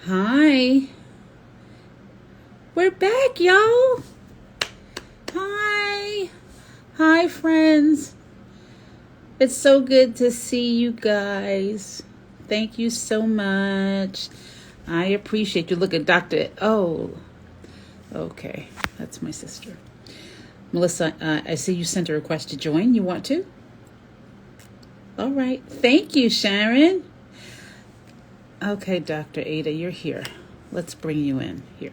Hi. We're back, y'all. Hi. Hi, friends. It's so good to see you guys. Thank you so much. I appreciate you. Look at Dr. Oh, okay. That's my sister. Melissa, I see you sent a request to join. You want to? All right. Thank you, Sharon. Okay, Dr. Ada, you're here. Let's bring you in here.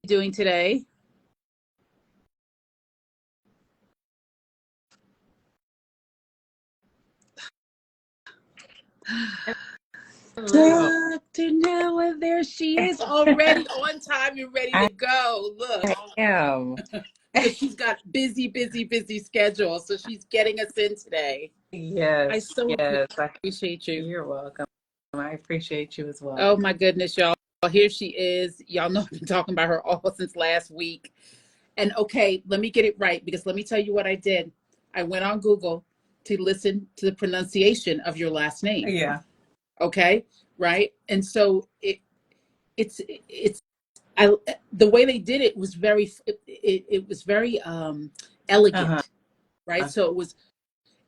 Doing today? Hello. Dr. Nwoha, there she is already on time and ready to I go. Look, am. because she's got busy schedule. So she's getting us in today. I Yes, so yes. appreciate you. You're welcome. I appreciate you as well. Oh my goodness, y'all. Here she is. Y'all know I've been talking about her all since last week. And okay, let me get it right because let me tell you what I did. I went on Google to listen to the pronunciation of your last name. Yeah. Okay, right? And so it's I the way they did it was it was very Uh-huh. elegant, right? So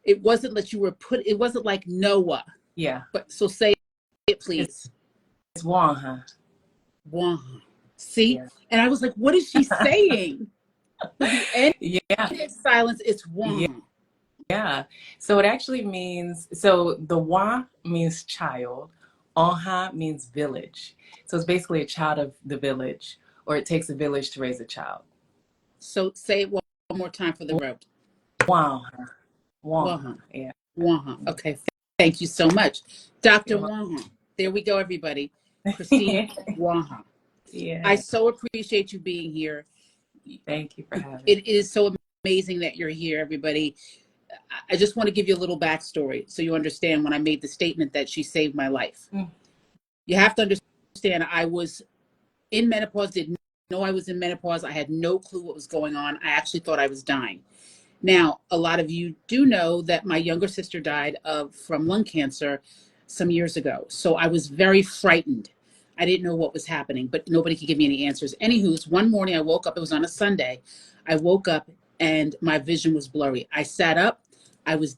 it wasn't that you were it wasn't like Noah, Yeah. but so say it It's, please. it's Nwoha. Nwoha. See? Yeah. And I was like, what is she saying? But the end Yeah. of silence, it's Yeah. Nwoha. Yeah. So it actually means, so the Wa means child. Onha means village. So it's basically a child of the village, or it takes a village to raise a child. So say it one more time for the road. Nwoha. Nwoha. Nwoha. Yeah. Nwoha. Okay. Thank you so much. Dr. You're Nwoha. There we go, everybody. Christine welcome. Nwoha. I Yeah. so appreciate you being here. Thank you for having me. It is so amazing that you're here, everybody. I just want to give you a little backstory so you understand when I made the statement that she saved my life. Mm. You have to understand, I was in menopause, didn't know I was in menopause. I had no clue what was going on. I actually thought I was dying. Now, a lot of you do know that my younger sister died from lung cancer some years ago. So I was very frightened. I didn't know what was happening, but nobody could give me any answers. Anywho's, one morning I woke up, it was on a Sunday. I woke up and my vision was blurry. I sat up.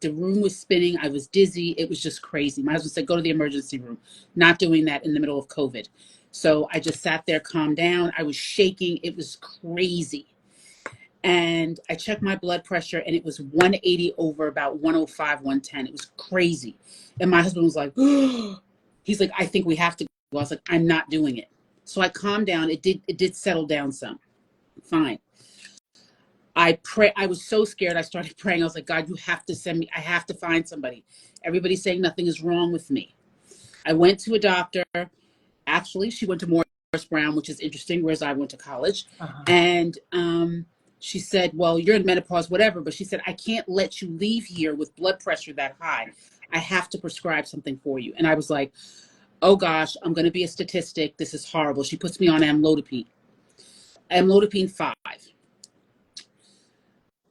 The room was spinning. I was dizzy. It was just crazy. My husband said, go to the emergency room. Not doing that in the middle of COVID. So I just sat there, calmed down. I was shaking. It was crazy. And I checked my blood pressure and it was 180 over about 105, 110. It was crazy. And my husband was like, he's like, I think we have to go. I was like, I'm not doing it. So I calmed down. It did settle down some. Fine. I was so scared. I started praying. I was like, God, you have to send me. I have to find somebody. Everybody's saying nothing is wrong with me. I went to a doctor. Actually, she went to Morris Brown, which is interesting, whereas I went to college. Uh-huh. And she said, well, you're in menopause, whatever. But she said, I can't let you leave here with blood pressure that high. I have to prescribe something for you. And I was like, oh gosh, I'm going to be a statistic. This is horrible. She puts me on amlodipine 5.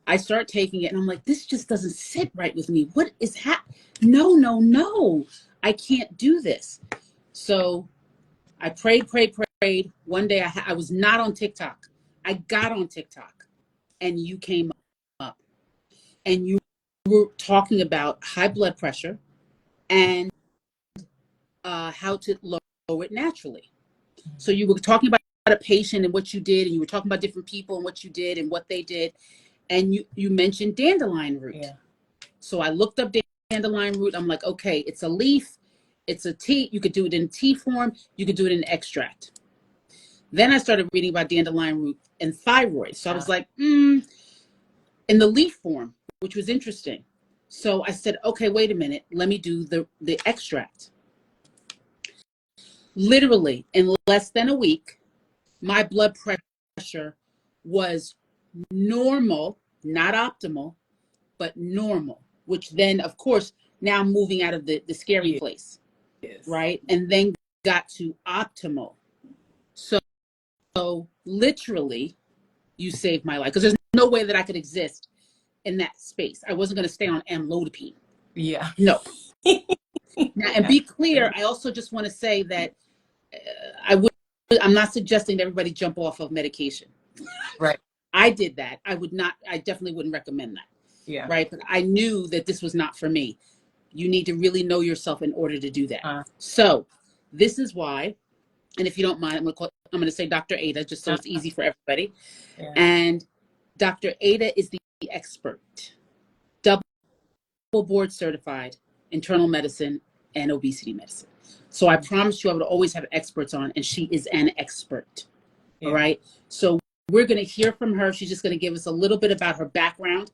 I start taking it and I'm like, this just doesn't sit right with me. What is happening? No. I can't do this. So I prayed. One day I was not on TikTok. I got on TikTok and you came up and you were talking about high blood pressure and how to lower it naturally. So you were talking about a patient and what you did, and you were talking about different people and what you did and what they did. And you mentioned dandelion root. Yeah. So I looked up dandelion root. I'm like, okay, it's a leaf, it's a tea. You could do it in tea form, you could do it in extract. Then I started reading about dandelion root and thyroid. So I was like, in the leaf form, which was interesting. So I said, okay, wait a minute. Let me do the extract. Literally, in less than a week, my blood pressure was normal, not optimal, but normal, which then, of course, now I'm moving out of the scary place, Yes. right? And then got to optimal. So literally, you saved my life because there's no way that I could exist in that space. I wasn't going to stay on amlodipine. Yeah. No. Now, and be clear, Good. I also just want to say that I would, I'm not suggesting that everybody jump off of medication. Right. I did that. I definitely wouldn't recommend that. Yeah. Right. But I knew that this was not for me. You need to really know yourself in order to do that. So this is why, and if you don't mind, I'm going to say Dr. Ada, just so it's easy for everybody. Yeah. And Dr. Ada is the expert, double board certified internal medicine and obesity medicine. So I promised you I would always have experts on, and she is an expert. Yeah. All right. So we're going to hear from her. She's just going to give us a little bit about her background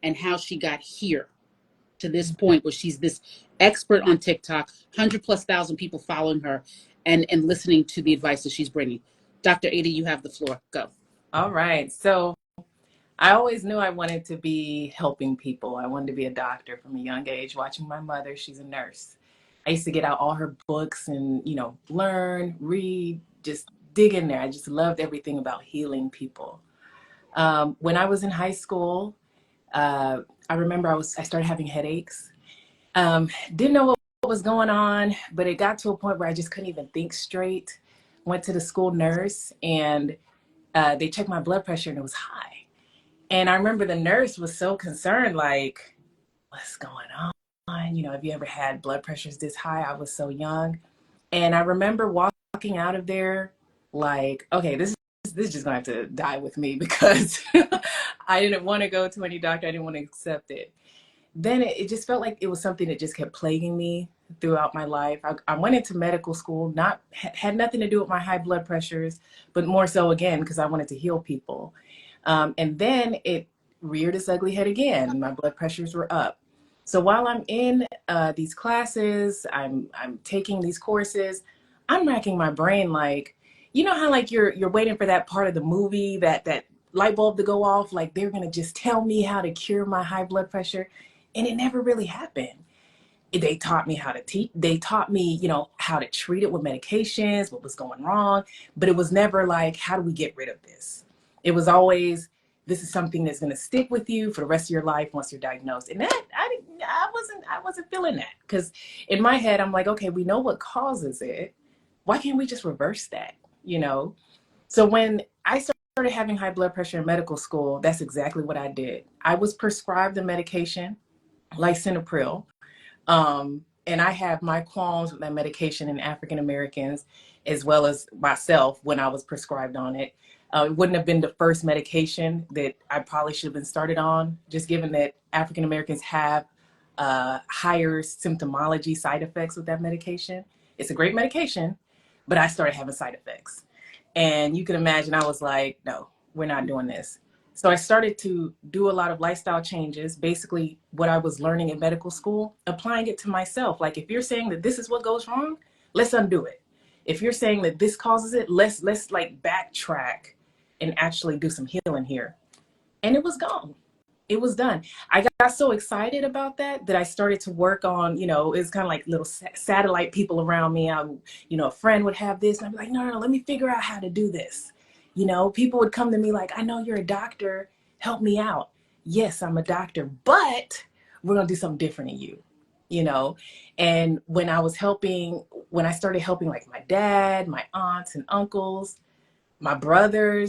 and how she got here to this point where she's this expert on TikTok, 100,000+ people following her and listening to the advice that she's bringing. Dr. Ada, you have the floor. Go. All right. So I always knew I wanted to be helping people. I wanted to be a doctor from a young age, watching my mother. She's a nurse. I used to get out all her books and, learn, read, just dig in there. I just loved everything about healing people. When I was in high school, I remember I started having headaches. Didn't know what was going on, but it got to a point where I just couldn't even think straight. Went to the school nurse and they checked my blood pressure and it was high. And I remember the nurse was so concerned, like, what's going on? Have you ever had blood pressures this high? I was so young. And I remember walking out of there like, okay, this is just gonna have to die with me because I didn't want to go to any doctor. I didn't want to accept it. Then it just felt like it was something that just kept plaguing me throughout my life. I went into medical school, had nothing to do with my high blood pressures, but more so again, because I wanted to heal people. And then it reared its ugly head again. My blood pressures were up. So while I'm in these classes, I'm taking these courses, I'm racking my brain like, how like you're waiting for that part of the movie, that light bulb to go off, like they're gonna just tell me how to cure my high blood pressure. And it never really happened. They taught me how to teach. They taught me, how to treat it with medications, what was going wrong. But it was never like, how do we get rid of this? It was always, this is something that's going to stick with you for the rest of your life once you're diagnosed. And that I wasn't feeling that, because in my head I'm like, okay, we know what causes it. Why can't we just reverse that? So when I started having high blood pressure in medical school, that's exactly what I did. I was prescribed a medication, lisinopril. And I have my qualms with that medication in African Americans, as well as myself when I was prescribed on it. It wouldn't have been the first medication that I probably should have been started on, just given that African Americans have higher symptomology side effects with that medication. It's a great medication, but I started having side effects. And you can imagine I was like, no, we're not doing this. So I started to do a lot of lifestyle changes, basically what I was learning in medical school, applying it to myself. Like, if you're saying that this is what goes wrong, let's undo it. If you're saying that this causes it, let's like backtrack and actually do some healing here. And it was gone. It was done. I got so excited about that I started to work on, it's kind of like little satellite people around me. A friend would have this and I'd be like, no, let me figure out how to do this. People would come to me like, I know you're a doctor, help me out. Yes, I'm a doctor, but we're going to do something different in you. And when I started helping like my dad, my aunts and uncles, my brothers,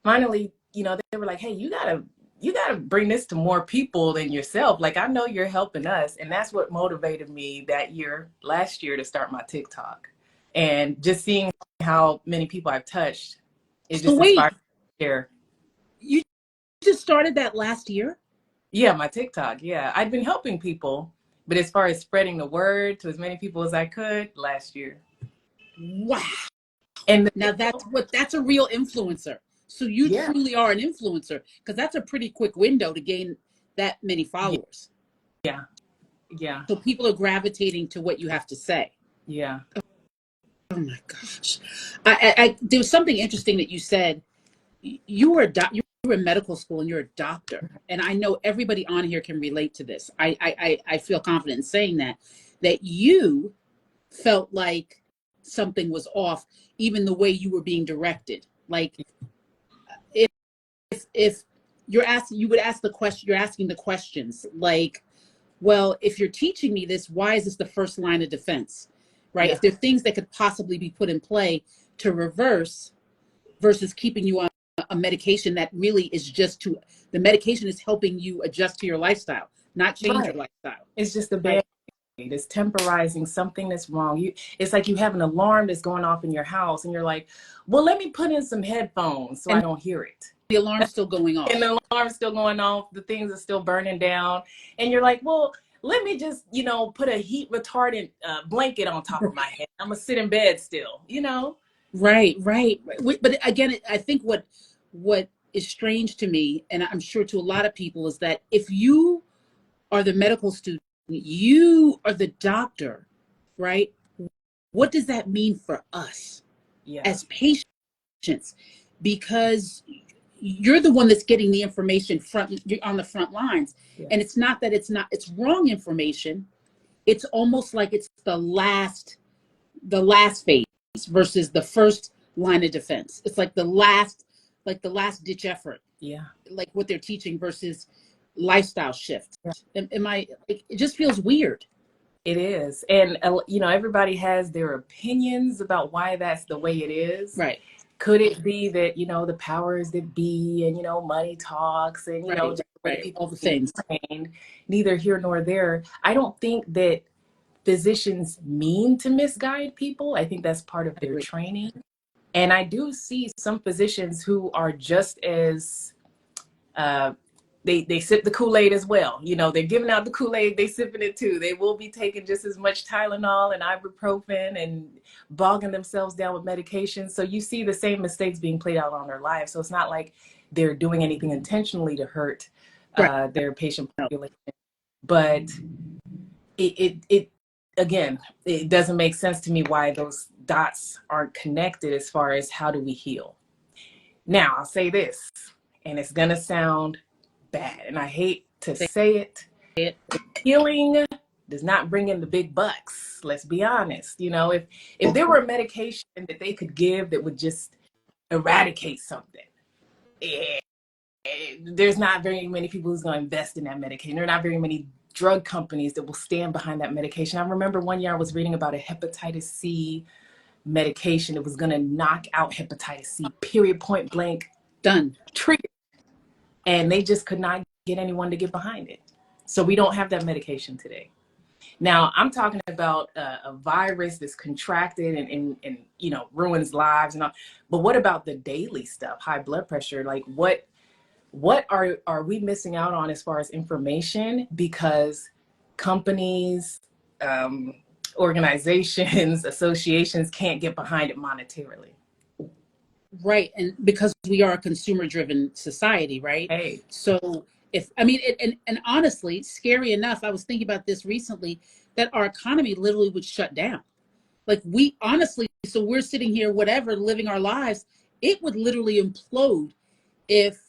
finally, they were like, hey, you gotta bring this to more people than yourself. Like, I know you're helping us. And that's what motivated me last year to start my TikTok. And just seeing how many people I've touched, it So just wait, inspired me to share. you just started that last year? Yeah, my TikTok. Yeah. I'd been helping people, but as far as spreading the word to as many people as I could, last year. Wow. And Now that's a real influencer. So you yeah, truly are an influencer, because that's a pretty quick window to gain that many followers. yeah, yeah, So people are gravitating to what you have to say. yeah. Oh my gosh. There was something interesting that you said. You were in medical school and you're a doctor. And I know everybody on here can relate to this. I feel confident in saying that you felt like something was off, even the way you were being directed. Like, if you would ask the question, you're asking the questions like, well, if you're teaching me this, why is this the first line of defense? Right? Yeah. If there are things that could possibly be put in play to reverse versus keeping you on a medication that really is just the medication is helping you adjust to your lifestyle, not change your Right. lifestyle. It's just a Right. bad. It's temporizing something that's wrong. It's like you have an alarm that's going off in your house, and you're like, "Well, let me put in some headphones so I And don't hear it." the alarm's still going And off. the alarm's still going off. The things are still burning down, and you're like, "Well, let me just, put a heat retardant blanket on top of my head. I'm gonna sit in bed still." Right, right. But again, I think what is strange to me, and I'm sure to a lot of people, is that if you are the medical student, you are the doctor, right? What does that mean for us Yeah. as patients? Because you're the one that's getting the information you're on the front lines. Yeah. And it's not that it's wrong information. It's almost like it's the last phase versus the first line of defense. It's like the last ditch effort. Yeah. Like what they're teaching versus lifestyle shift. Yeah. It just feels weird. It is. And, everybody has their opinions about why that's the way it is. Right. Could it be that, the powers that be and, money talks and, Right. just the way Right. people All the things. trained, neither here nor there. I don't think that physicians mean to misguide people. I think that's part of their training. And I do see some physicians who are just as they sip the Kool-Aid as well. They're giving out the Kool-Aid, they sipping it too. They will be taking just as much Tylenol and ibuprofen and bogging themselves down with medication. So you see the same mistakes being played out on their lives. So it's not like they're doing anything intentionally to hurt their patient population. But it again, it doesn't make sense to me why those dots aren't connected as far as how do we heal. Now, I'll say this, and it's going to sound bad, and I hate to say it. Healing does not bring in the big bucks. Let's be honest. If there were a medication that they could give that would just eradicate something, there's not very many people who's going to invest in that medication. There are not very many drug companies that will stand behind that medication. I remember one year I was reading about a hepatitis C medication that was going to knock out hepatitis C, period, point blank. Done. Treated. And they just could not get anyone to get behind it. So we don't have that medication today. Now, I'm talking about a virus that's contracted and ruins lives and all. But what about the daily stuff? High blood pressure, like what are we missing out on as far as information? Because companies, organizations, associations can't get behind it monetarily. Right. And because we are a consumer driven society, right? Hey. So and honestly, scary enough, I was thinking about this recently, that our economy literally would shut down. Like so we're sitting here, whatever, living our lives, it would literally implode if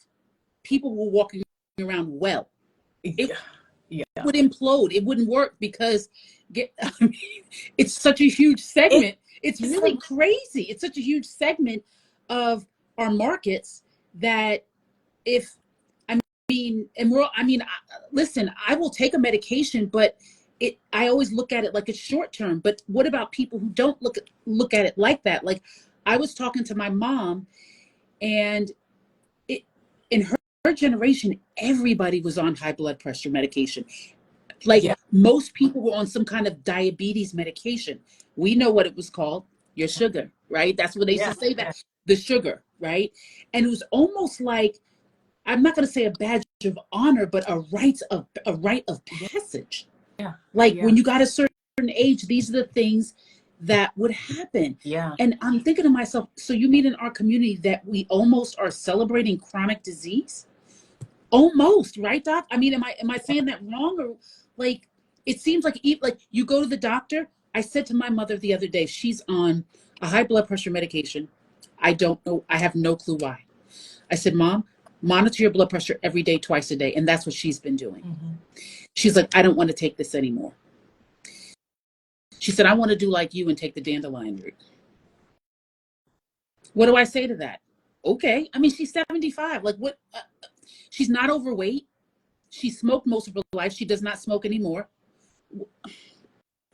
people were walking around well. It would implode. It wouldn't work because it's such a huge segment. It's really crazy. It's such a huge segment of our markets that listen, I will take a medication, but I always look at it like it's short term. But what about people who don't look at it like that? Like, I was talking to my mom, and in her generation, everybody was on high blood pressure medication. Like, most people were on some kind of diabetes medication. We know what it was called, your sugar, right? That's what they used to say, that the sugar, right? And it was almost like, I'm not going to say a badge of honor, but a rite of passage. When you got a certain age, these are the things that would happen. And I'm thinking to myself, so you mean in our community that we almost are celebrating chronic disease? Almost, right, Doc? I mean, am I saying that wrong? Or like, it seems like you go to the doctor. I said to my mother the other day, she's on a high blood pressure medication. I don't know. I have no clue why. I said, Mom, monitor your blood pressure every day, twice a day. And that's what she's been doing. Mm-hmm. She's like, I don't want to take this anymore. She said, I want to do like you and take the dandelion route. What do I say to that? Okay. I mean, she's 75. Like, what? She's not overweight. She smoked most of her life. She does not smoke anymore.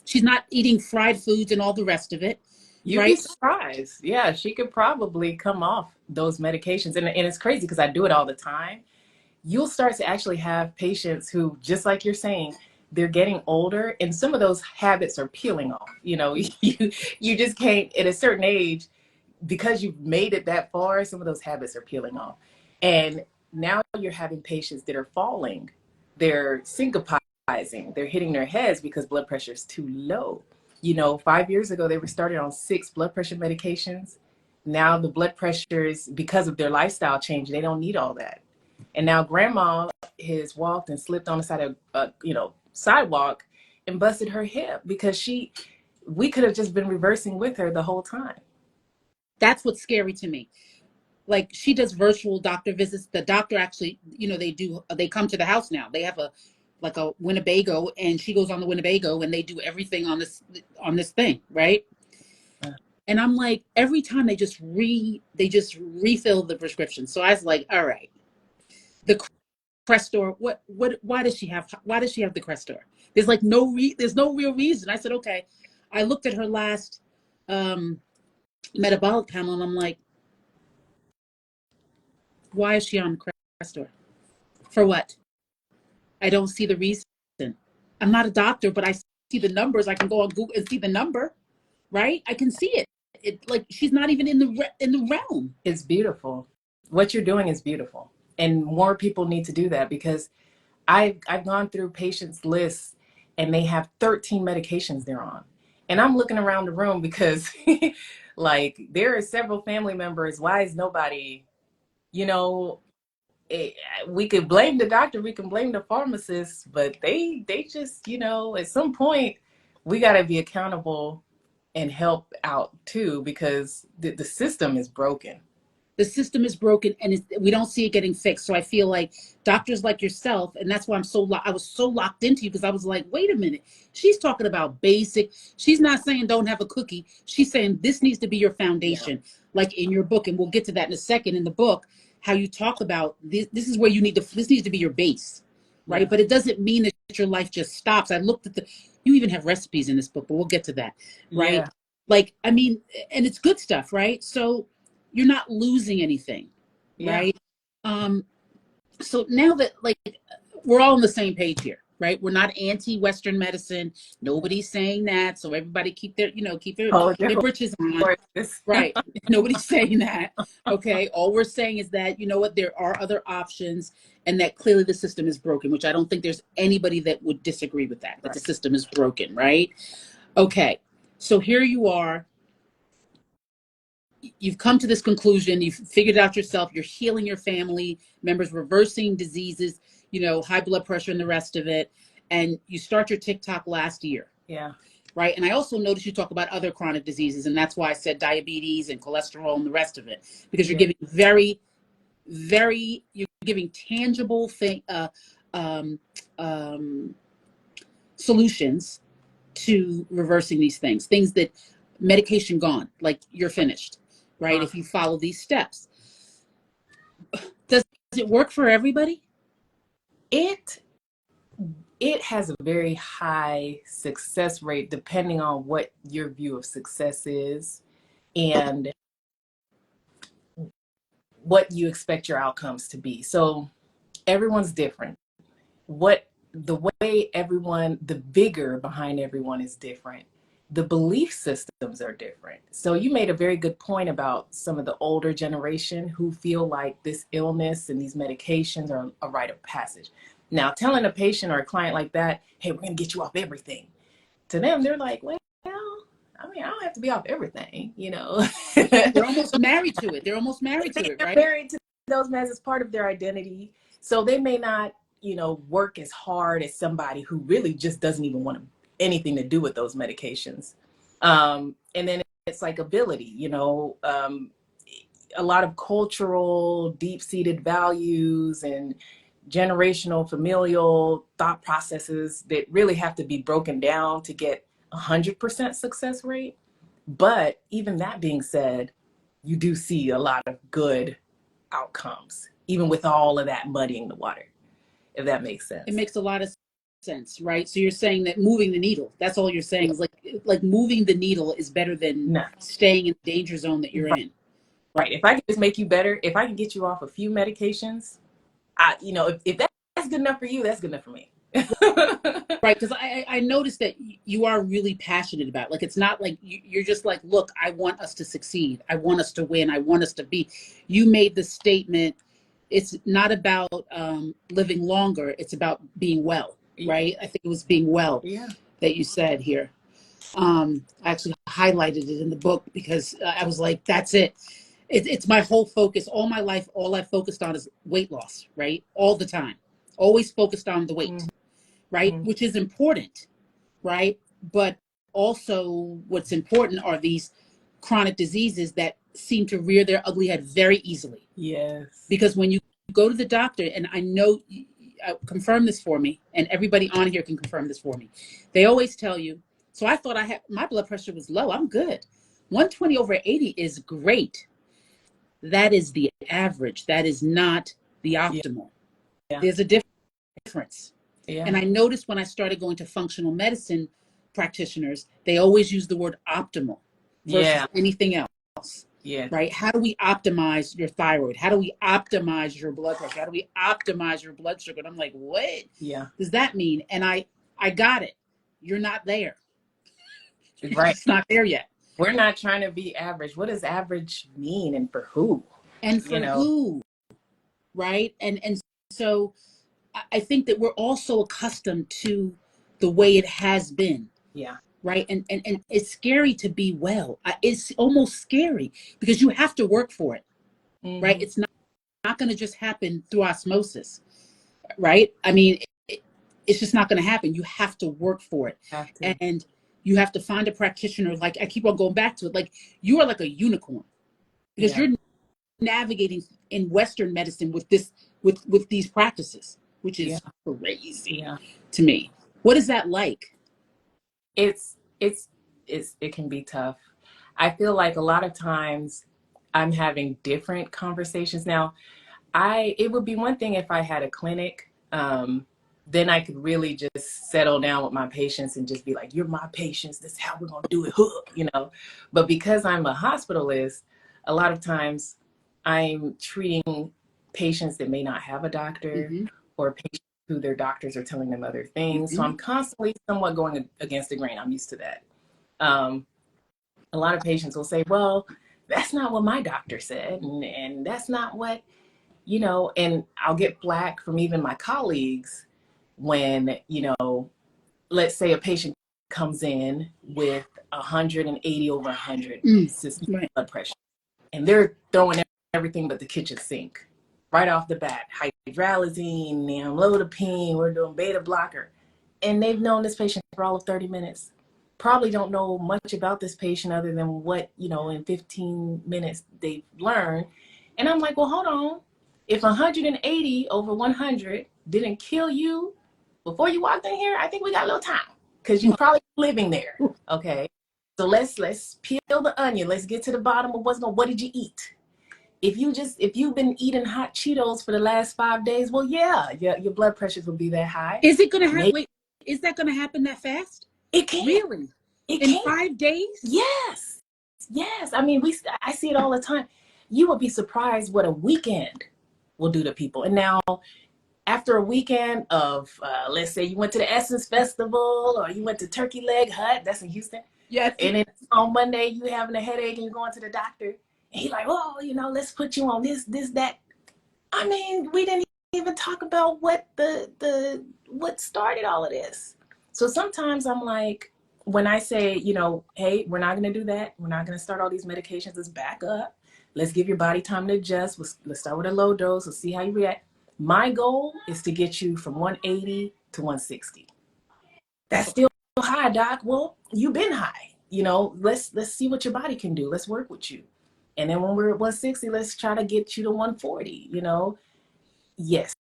She's not eating fried foods and all the rest of it. You'd be Right? surprised. Yeah, she could probably come off those medications. And it's crazy because I do it all the time. You'll start to actually have patients who, just like you're saying, they're getting older and some of those habits are peeling off. You know, you just can't at a certain age, because you've made it that far, some of those habits are peeling off. And now you're having patients that are falling. They're syncopizing. They're hitting their heads because blood pressure is too low. You know, 5 years ago, they were started on 6 blood pressure medications. Now the blood pressures, because of their lifestyle change, they don't need all that. And now grandma has walked and slipped on the side of, sidewalk and busted her hip because we could have just been reversing with her the whole time. That's what's scary to me. Like, she does virtual doctor visits. The doctor actually, they come to the house now. They have a Winnebago, and she goes on the Winnebago and they do everything on this thing, right? And I'm like, every time they just refill the prescription. So I was like, all right, the Crestor, why does she have the Crestor? There's no real reason. I said, okay. I looked at her last metabolic panel and I'm like, why is she on Crestor? For what? I don't see the reason. I'm not a doctor, but I see the numbers. I can go on Google and see the number, right? I can see it. Like, she's not even in the realm. It's beautiful. What you're doing is beautiful. And more people need to do that because I've gone through patients' lists and they have 13 medications they're on. And I'm looking around the room because like there are several family members. Why is nobody, you know, we could blame the doctor, we can blame the pharmacist, but they just, at some point we got to be accountable and help out too, because the system is broken. The system is broken, and we don't see it getting fixed. So I feel like doctors like yourself, and that's why I was so locked into you, because I was like, wait a minute, she's talking about basic. She's not saying don't have a cookie. She's saying this needs to be your foundation, like in your book, and we'll get to that in a second. In the book, how you talk about this is where this needs to be your base, right? But it doesn't mean that your life just stops. I looked at you even have recipes in this book, but we'll get to that, right? Yeah. Like, I mean, and it's good stuff, right? So you're not losing anything, right? So now that, like, we're all on the same page here, right? We're not anti-Western medicine. Nobody's saying that. So everybody keep their britches on, right? Nobody's saying that. Okay. All we're saying is that, you know what, there are other options, and that clearly the system is broken, which I don't think there's anybody that would disagree with that the system is broken, right? Okay. So here you are. You've come to this conclusion, you've figured it out yourself, you're healing your family members, reversing diseases, high blood pressure and the rest of it. And you start your TikTok last year. Yeah. Right. And I also noticed you talk about other chronic diseases. And that's why I said diabetes and cholesterol and the rest of it, because you're giving you're giving tangible solutions to reversing these things that medication gone, like you're finished. Right? If you follow these steps. Does it work for everybody? It has a very high success rate depending on what your view of success is and what you expect your outcomes to be. So everyone's different. The vigor behind everyone is different. The belief systems are different. So you made a very good point about some of the older generation who feel like this illness and these medications are a rite of passage. Now, telling a patient or a client like that, hey, we're going to get you off everything. To them, they're like, well, I mean, I don't have to be off everything, They're almost married to it. Right? They're married to those meds as part of their identity. So they may not, work as hard as somebody who really just doesn't even want anything to do with those medications. And then it's like ability, a lot of cultural, deep-seated values and generational, familial thought processes that really have to be broken down to get 100% success rate. But even that being said, you do see a lot of good outcomes, even with all of that muddying the water, if that makes sense. It makes a lot of sense, right? So you're saying that moving the needle, that's all you're saying, is like moving the needle is better than staying in the danger zone that you're in. Right. If I can just make you better, if I can get you off a few medications, if that's good enough for you, that's good enough for me. Right, because I noticed that you are really passionate about it. Like, it's not like you're just like, look, I want us to succeed. I want us to win. I want us to be. You made the statement, it's not about living longer. It's about being well, right? I think it was being well that you said here. I actually highlighted it in the book because I was like, that's it. It's my whole focus. All my life, all I focused on is weight loss, right? All the time. Always focused on the weight. Right? Which is important, right? But also what's important are these chronic diseases that seem to rear their ugly head very easily. Yes. Because when you go to the doctor, and I know, confirm this for me, and everybody on here can confirm this for me. They always tell you, so I thought my blood pressure was low. I'm good. 120 over 80 is great. That is the average. That is not the optimal. Yeah. There's a difference. Yeah. And I noticed when I started going to functional medicine practitioners, they always use the word optimal versus anything else. Yeah. Right? How do we optimize your thyroid? How do we optimize your blood pressure? How do we optimize your blood sugar? And I'm like, what does that mean? And I got it. You're not there. Right. It's not there yet. We're not trying to be average. What does average mean, and for who? And for who? Right? And so I think that we're also accustomed to the way it has been. Yeah. Right. And it's scary to be well. It's almost scary because you have to work for it. Mm-hmm. Right. It's not going to just happen through osmosis. Right. I mean, it's just not going to happen. You have to work for it. And you have to find a practitioner. Like, I keep on going back to it. Like, you are like a unicorn because you're navigating in Western medicine with these practices, which is crazy to me. What is that like? It can be tough. I feel like a lot of times I'm having different conversations now. It would be one thing if I had a clinic, then I could really just settle down with my patients and just be like, you're my patients. This is how we're going to do it. But because I'm a hospitalist, a lot of times I'm treating patients that may not have a doctor, or patients who their doctors are telling them other things. So I'm constantly somewhat going against the grain. I'm used to that. A lot of patients will say, well, that's not what my doctor said. And that's not what, and I'll get flack from even my colleagues when, let's say a patient comes in with 180 over 100 systemic blood pressure, and they're throwing everything but the kitchen sink right off the bat. Hydralazine, amlodipine, we're doing beta blocker. And they've known this patient for all of 30 minutes. Probably don't know much about this patient other than what, in 15 minutes they've learned. And I'm like, well, hold on. If 180 over 100 didn't kill you before you walked in here, I think we got a little time because you're probably living there. Okay. So let's peel the onion. Let's get to the bottom of what did you eat? If you've been eating hot Cheetos for the last 5 days, well, your blood pressures will be that high. Is it going to happen? Wait, is that going to happen that fast? It can. Really? In 5 days? Yes. I mean, I see it all the time. You will be surprised what a weekend will do to people. And now, after a weekend of, let's say you went to the Essence Festival or you went to Turkey Leg Hut, that's in Houston. Yes. And then on Monday you having a headache and you're going to the doctor. And he's like, oh, let's put you on this, that. I mean, we didn't even talk about what what started all of this. So sometimes I'm like, when I say, hey, we're not going to do that. We're not going to start all these medications. Let's back up. Let's give your body time to adjust. Let's start with a low dose. Let's see how you react. My goal is to get you from 180 to 160. That's still high, doc. Well, you've been high. Let's see what your body can do. Let's work with you. And then when we're at 160, let's try to get you to 140, Yes.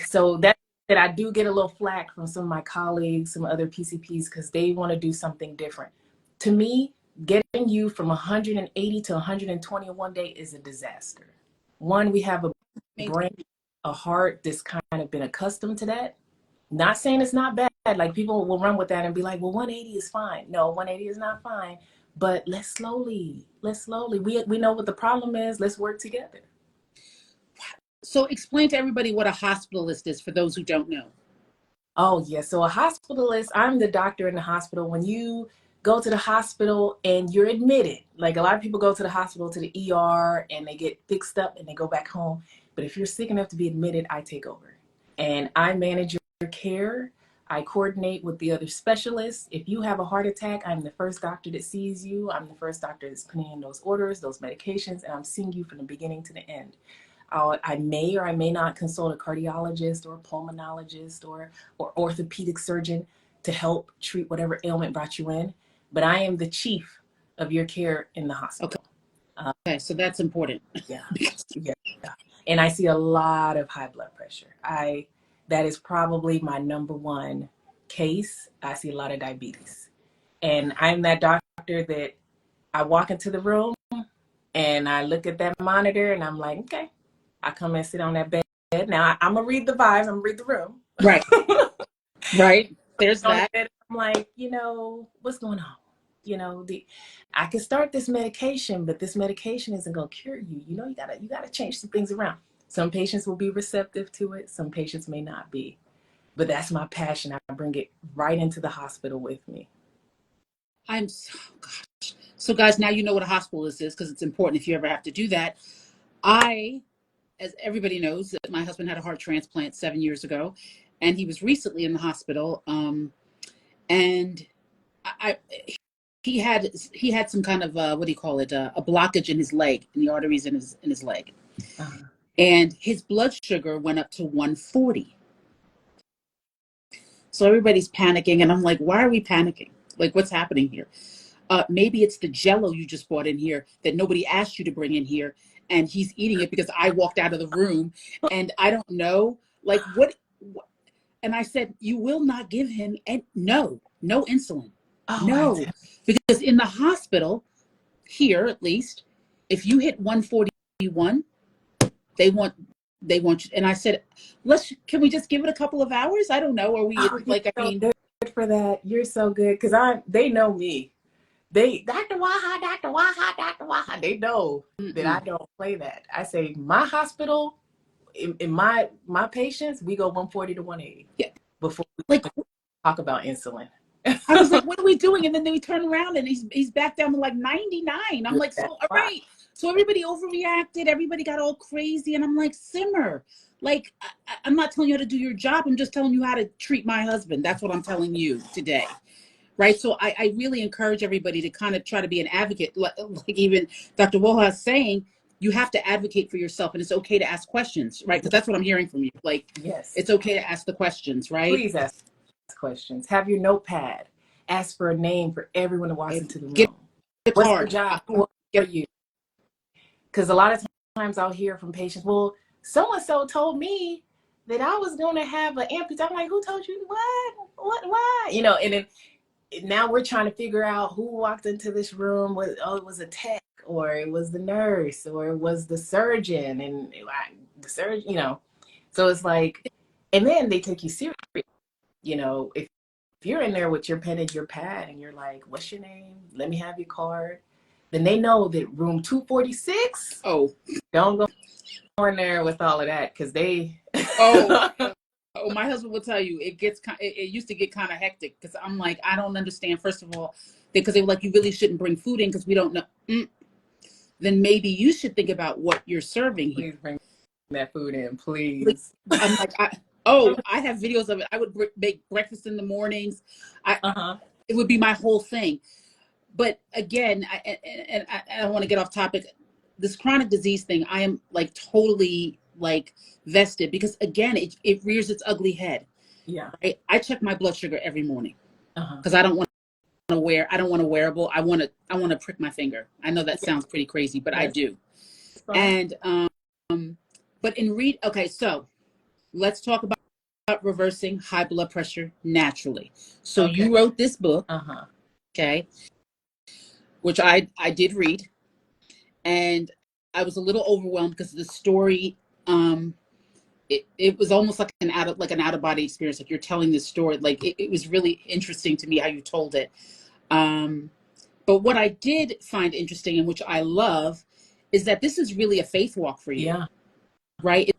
So that I do get a little flack from some of my colleagues, some other PCPs, because they want to do something different. To me, getting you from 180 to 120 in one day is a disaster. One, we have a brain, a heart that's kind of been accustomed to that. Not saying it's not bad. Like people will run with that and be like, well, 180 is fine. No, 180 is not fine. But let's slowly. We know what the problem is. Let's work together. So explain to everybody what a hospitalist is for those who don't know. Oh, yeah. So a hospitalist, I'm the doctor in the hospital. When you go to the hospital and you're admitted, like a lot of people go to the hospital, to the ER, and they get fixed up and they go back home. But if you're sick enough to be admitted, I take over. And I manage your care. I coordinate with the other specialists. If you have a heart attack, I'm the first doctor that sees you. I'm the first doctor that's putting in those orders, those medications, and I'm seeing you from the beginning to the end. I may or I may not consult a cardiologist or a pulmonologist or orthopedic surgeon to help treat whatever ailment brought you in. But I am the chief of your care in the hospital. Okay, so that's important. Yeah, yeah. And I see a lot of high blood pressure. That is probably my number one case. I see a lot of diabetes. And I'm that doctor that I walk into the room and I look at that monitor and I'm like, okay. I come and sit on that bed. Now I'm gonna read the vibes. I'm gonna read the room. Right. Right. There's On the that. bed, I'm like, what's going on? I can start this medication, but this medication isn't gonna cure you. You gotta change some things around. Some patients will be receptive to it. Some patients may not be. But that's my passion. I bring it right into the hospital with me. Gosh. So guys, now you know what a hospitalist is because it's important if you ever have to do that. As everybody knows, that my husband had a heart transplant 7 years ago, and he was recently in the hospital. And I he had some kind of what do you call it? A blockage in his leg, in the arteries in his leg, Uh-huh. and his blood sugar went up to 140. So everybody's panicking, and I'm like, why are we panicking? Like, what's happening here? Maybe it's the Jello you just brought in here that nobody asked you to bring in here, and he's eating it because I walked out of the room, and I don't know, like what and I said, you will not give him no insulin, no, because in the hospital here at least, if you hit 141, they want you. And I said, can we just give it a couple of hours? I don't know. Are we like? I mean, good for that. You're so good because they know me. Dr. Waha, they know that I don't play that. I say my hospital, in my patients, we go 140 to 180. Yeah. Before we talk about insulin. I was like, what are we doing? And then they turn around and he's back down to like 99. I'm like, so all right. So everybody overreacted. Everybody got all crazy. And I'm like, simmer. Like, I'm not telling you how to do your job. I'm just telling you how to treat my husband. That's what I'm telling you today. Right. So I really encourage everybody to kind of try to be an advocate. Like even Dr. Nwoha is saying, you have to advocate for yourself, and it's okay to ask questions, right? Because that's what I'm hearing from you. Like, yes, it's okay to ask the questions, right? Please ask questions. Have your notepad. Ask for a name for everyone that walks into the room. Get the What's card. their job? Who are you? Because a lot of times I'll hear from patients, well, so-and-so told me that I was going to have an amputation. I'm like, who told you? What? Why? And then now we're trying to figure out who walked into this room. It was a tech, or it was the nurse, or it was the surgeon, and the surgeon, So it's like, and then they take you serious. If you're in there with your pen and your pad, and you're like, "What's your name? Let me have your card." Then they know that room 246. Oh, don't go in there with all of that because they. Oh, my husband will tell you it used to get kind of hectic because I'm like, I don't understand. First of all, because they were like, you really shouldn't bring food in because we don't know. Then maybe you should think about what you're serving here. Please bring that food in, please. I'm like, I have videos of it. I would make breakfast in the mornings. It would be my whole thing. But again, I don't want to get off topic. This chronic disease thing, I am like totally like vested because again, it rears its ugly head. Yeah. Right? I check my blood sugar every morning because I don't want a wearable. I want to prick my finger. I know that sounds pretty crazy, but I do. And but okay, so let's talk about reversing high blood pressure naturally. So you wrote this book, okay, which I did read, and I was a little overwhelmed because the story Um, it was almost like an out of body experience. Like you're telling this story. Like it was really interesting to me how you told it. Um, but what I did find interesting and which I love is that this is really a faith walk for you, Yeah. right? It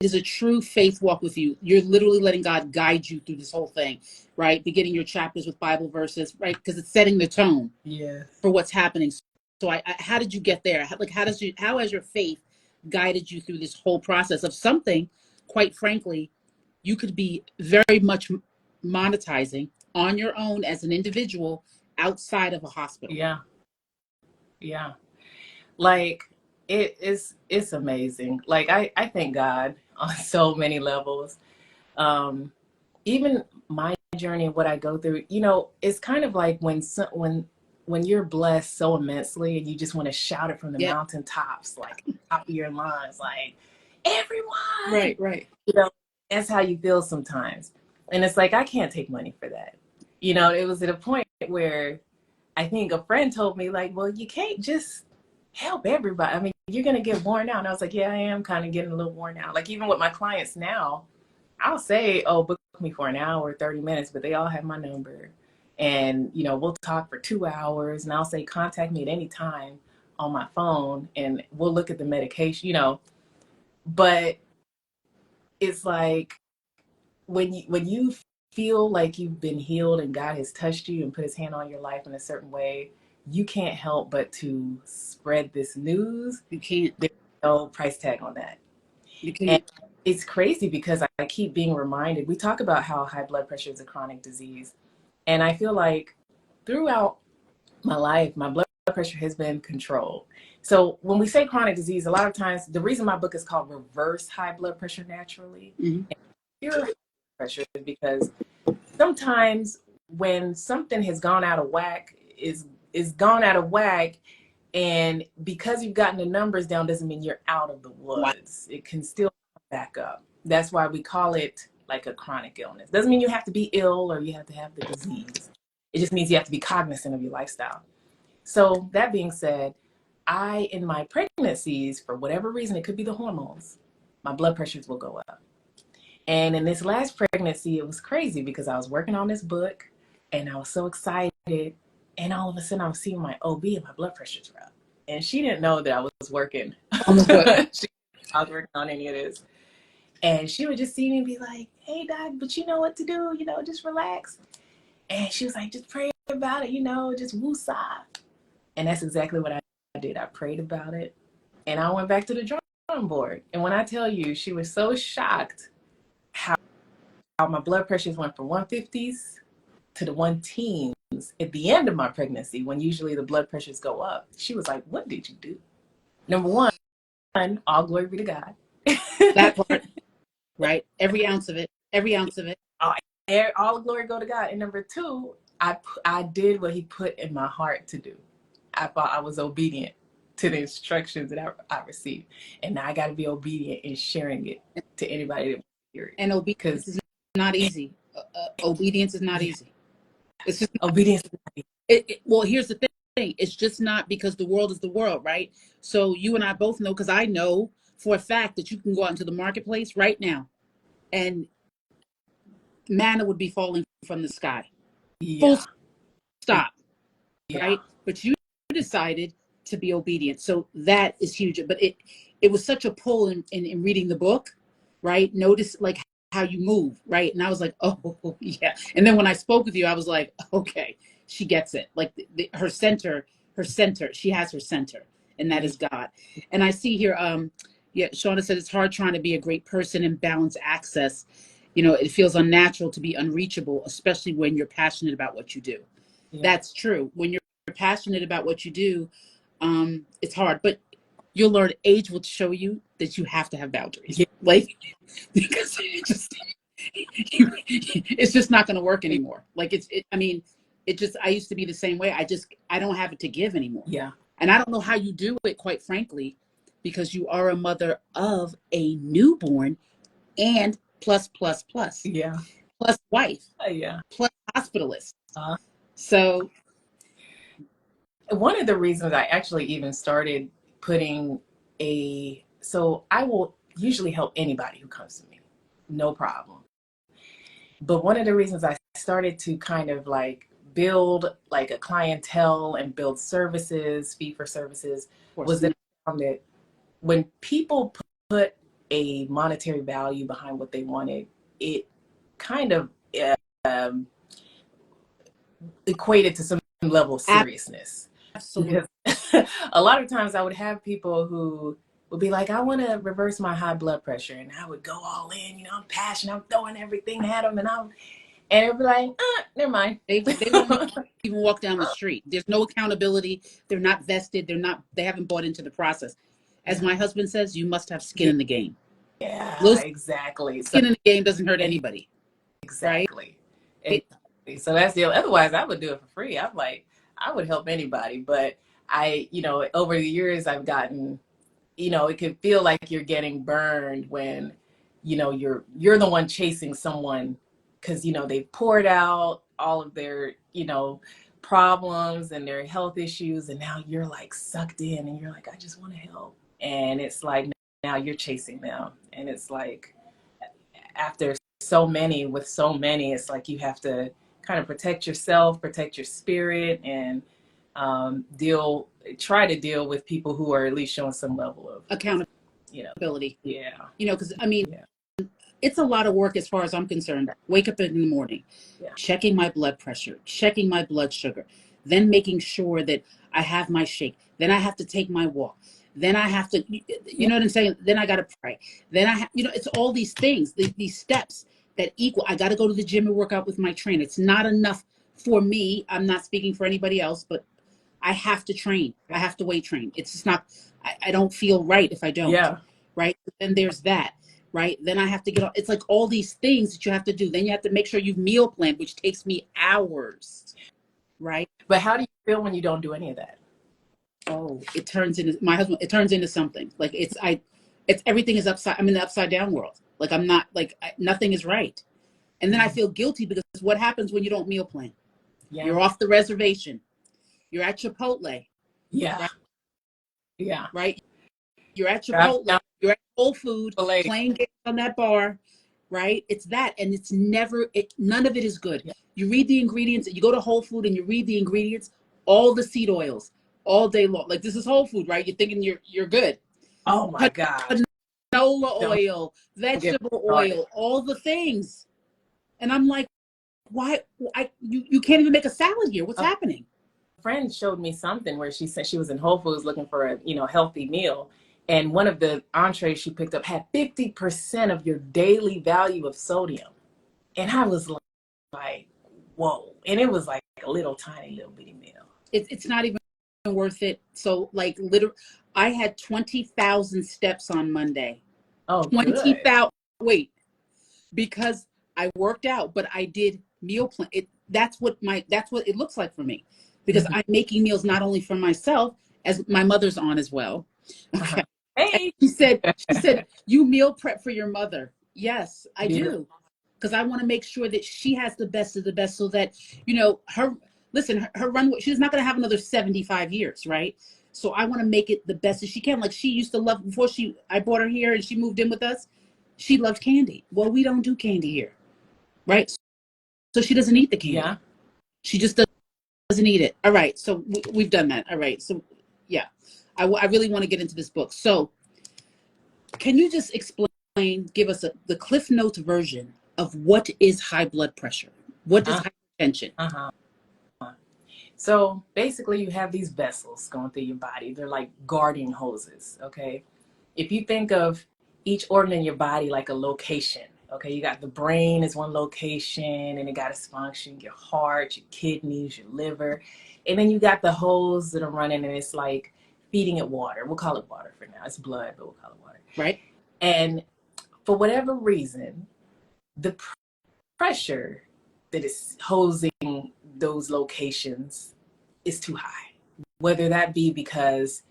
is a true faith walk with you. You're literally letting God guide you through this whole thing, right? Beginning your chapters with Bible verses, right? Because it's setting the tone Yes. for what's happening. So how did you get there? How has your faith guided you through this whole process of something, quite frankly, you could be very much monetizing on your own as an individual outside of a hospital. Yeah. Yeah. Like it's amazing. Like I thank God on so many levels. Even my journey and what I go through, it's kind of like when you're blessed so immensely and you just want to shout it from the Yeah. mountaintops, like top of your lungs, like everyone, Right. that's how you feel sometimes. And it's like, I can't take money for that. It was at a point where I think a friend told me, like, well, you can't just help everybody. I mean, you're going to get worn out. And I was like, yeah, I am kind of getting a little worn out. Like, even with my clients now, I'll say, oh, book me for an hour, 30 minutes, but they all have my number. And, we'll talk for 2 hours. And I'll say, contact me at any time on my phone and we'll look at the medication. But it's like when you feel like you've been healed and God has touched you and put his hand on your life in a certain way, you can't help but to spread this news. You can't. There's no price tag on that. You And can't. it's crazy because I keep being reminded. We talk about how high blood pressure is a chronic disease. And I feel like throughout my life, my blood pressure has been controlled. So when we say chronic disease, a lot of times, the reason my book is called Reverse High Blood Pressure Naturally, Mm-hmm. pure high blood pressure, is because sometimes when something has gone out of whack, is gone out of whack, and because you've gotten the numbers down doesn't mean you're out of the Wow. woods. It can still come back up. That's why we call it like a chronic illness. Doesn't mean you have to be ill or you have to have the disease. It just means you have to be cognizant of your lifestyle. So that being said, in my pregnancies, for whatever reason, it could be the hormones, my blood pressures will go up. And in this last pregnancy, it was crazy because I was working on this book and I was so excited. And all of a sudden I was seeing my OB and my blood pressures were up. And she didn't know that I was working. On the book. I was working on any of this. And she would just see me and be like, hey, Doc, but you know what to do, just relax. And she was like, just pray about it, just woosah. And that's exactly what I did. I prayed about it. And I went back to the drawing board. And when I tell you, she was so shocked how my blood pressures went from 150s to the 110s at the end of my pregnancy, when usually the blood pressures go up. She was like, what did you do? Number one, all glory be to God. That part, right? Every ounce of it. Every ounce of it. All glory go to God. And number two, I did what he put in my heart to do. I thought I was obedient to the instructions that I received. And now I got to be obedient in sharing it to anybody that hear it. And obedience is not easy. Obedience is not Yeah, easy. It's just obedience. well, here's the thing. It's just not, because the world is the world, right? So you and I both know, because I know for a fact that you can go out into the marketplace right now and manna would be falling from the sky. Full Yeah. stop, Yeah. right? But you decided to be obedient. So that is huge. But it was such a pull in reading the book, right? Notice like how you move, right? And I was like, oh yeah. And then when I spoke with you, I was like, okay, she gets it. Like her center, she has her center, and that is God. And I see here, yeah, Shauna said it's hard trying to be a great person and balance access. It feels unnatural to be unreachable, especially when you're passionate about what you do. Yeah. That's true. When you're passionate about what you do, it's hard. But you'll learn, age will show you that you have to have boundaries. Yeah. Like, because it's just not going to work anymore. Like I used to be the same way. I don't have it to give anymore. Yeah. And I don't know how you do it, quite frankly, because you are a mother of a newborn and plus Yeah. wife, Yeah. plus hospitalist. Uh, So One of the reasons I actually even started putting so I will, usually help anybody who comes to me, no problem. But one of the reasons I started to kind of like build like a clientele and build services, fee for services, was that I found that when people put a monetary value behind what they wanted, it kind of um, equated to some level of seriousness. Absolutely. Because a lot of times I would have people who would be like, I want to reverse my high blood pressure. And I would go all in, you know, I'm passionate, I'm throwing everything at them. And it'd be like, never mind. They won't even walk down the street. There's no accountability. They're not vested. They haven't bought into the process. As my husband says, you must have skin in the game. Yeah, exactly. Skin in the game doesn't hurt anybody. Exactly. Right? So that's the otherwise I would do it for free. I'm like, I would help anybody. But over the years I've gotten, it could feel like you're getting burned when, you're the one chasing someone because, they've poured out all of their, problems and their health issues. And now you're like sucked in and you're like, I just want to help. And it's like, now you're chasing them. And it's like, after so many, it's like you have to kind of protect yourself, protect your spirit, and try to deal with people who are at least showing some level of accountability. Yeah. Because it's a lot of work as far as I'm concerned. Wake up in the morning, checking my blood pressure, checking my blood sugar, then making sure that I have my shake. Then I have to take my walk. Then I have to, you know what I'm saying? Then I got to pray. Then it's all these things, these steps that equal. I got to go to the gym and work out with my trainer. It's not enough for me. I'm not speaking for anybody else, but I have to train. I have to weight train. It's just not, I don't feel right if I don't. Yeah. Right. Then there's that. Right. Then I have to get, it's like all these things that you have to do. Then you have to make sure you've meal planned, which takes me hours. Right. But how do you feel when you don't do any of that? Oh, it turns into something like it's everything is upside. I'm in the upside down world. Like I'm not nothing is right. And then I feel guilty because what happens when you don't meal plan? Yeah. You're off the reservation. You're at Chipotle. Yeah. Right? Yeah. Right. You're at Chipotle. You're at Whole Foods playing games on that bar. Right. It's that. And it's none of it is good. Yeah. You read the ingredients. You go to Whole Food and you read the ingredients, all the seed oils all day long. Like this is Whole Food, right? You're thinking you're good. Oh my God. Canola oil, vegetable oil, all the things. And I'm like, why? You can't even make a salad here. What's happening? A friend showed me something where she said she was in Whole Foods looking for a healthy meal. And one of the entrees she picked up had 50% of your daily value of sodium. And I was like, whoa. And it was like a little bitty meal. It's not even worth it. So like literally, I had 20,000 steps on Monday. Oh, 20,000. Wait, because I worked out, but I did meal plan. That's what it looks like for me, because I'm making meals not only for myself, as my mother's on as well. Okay. Hey. She said, you meal prep for your mother. Yes, I do. Because I want to make sure that she has the best of the best, so that, her runway, she's not going to have another 75 years, right? So I want to make it the best as she can. Like she used to love, before I brought her here and she moved in with us, she loved candy. Well, we don't do candy here, right? So she doesn't eat the candy. Yeah. She just doesn't eat it. All right. So we've done that. All right. So yeah, I really want to get into this book. So can you just give us the Cliff Notes version of what is high blood pressure? What is hypertension? So basically you have these vessels going through your body. They're like garden hoses, okay? If you think of each organ in your body like a location, okay? You got the brain is one location and it got its function, your heart, your kidneys, your liver. And then you got the hose that are running and it's like feeding it water. We'll call it water for now. It's blood, but we'll call it water. Right. And for whatever reason, the pressure that is hosing those locations is too high. Whether that be because,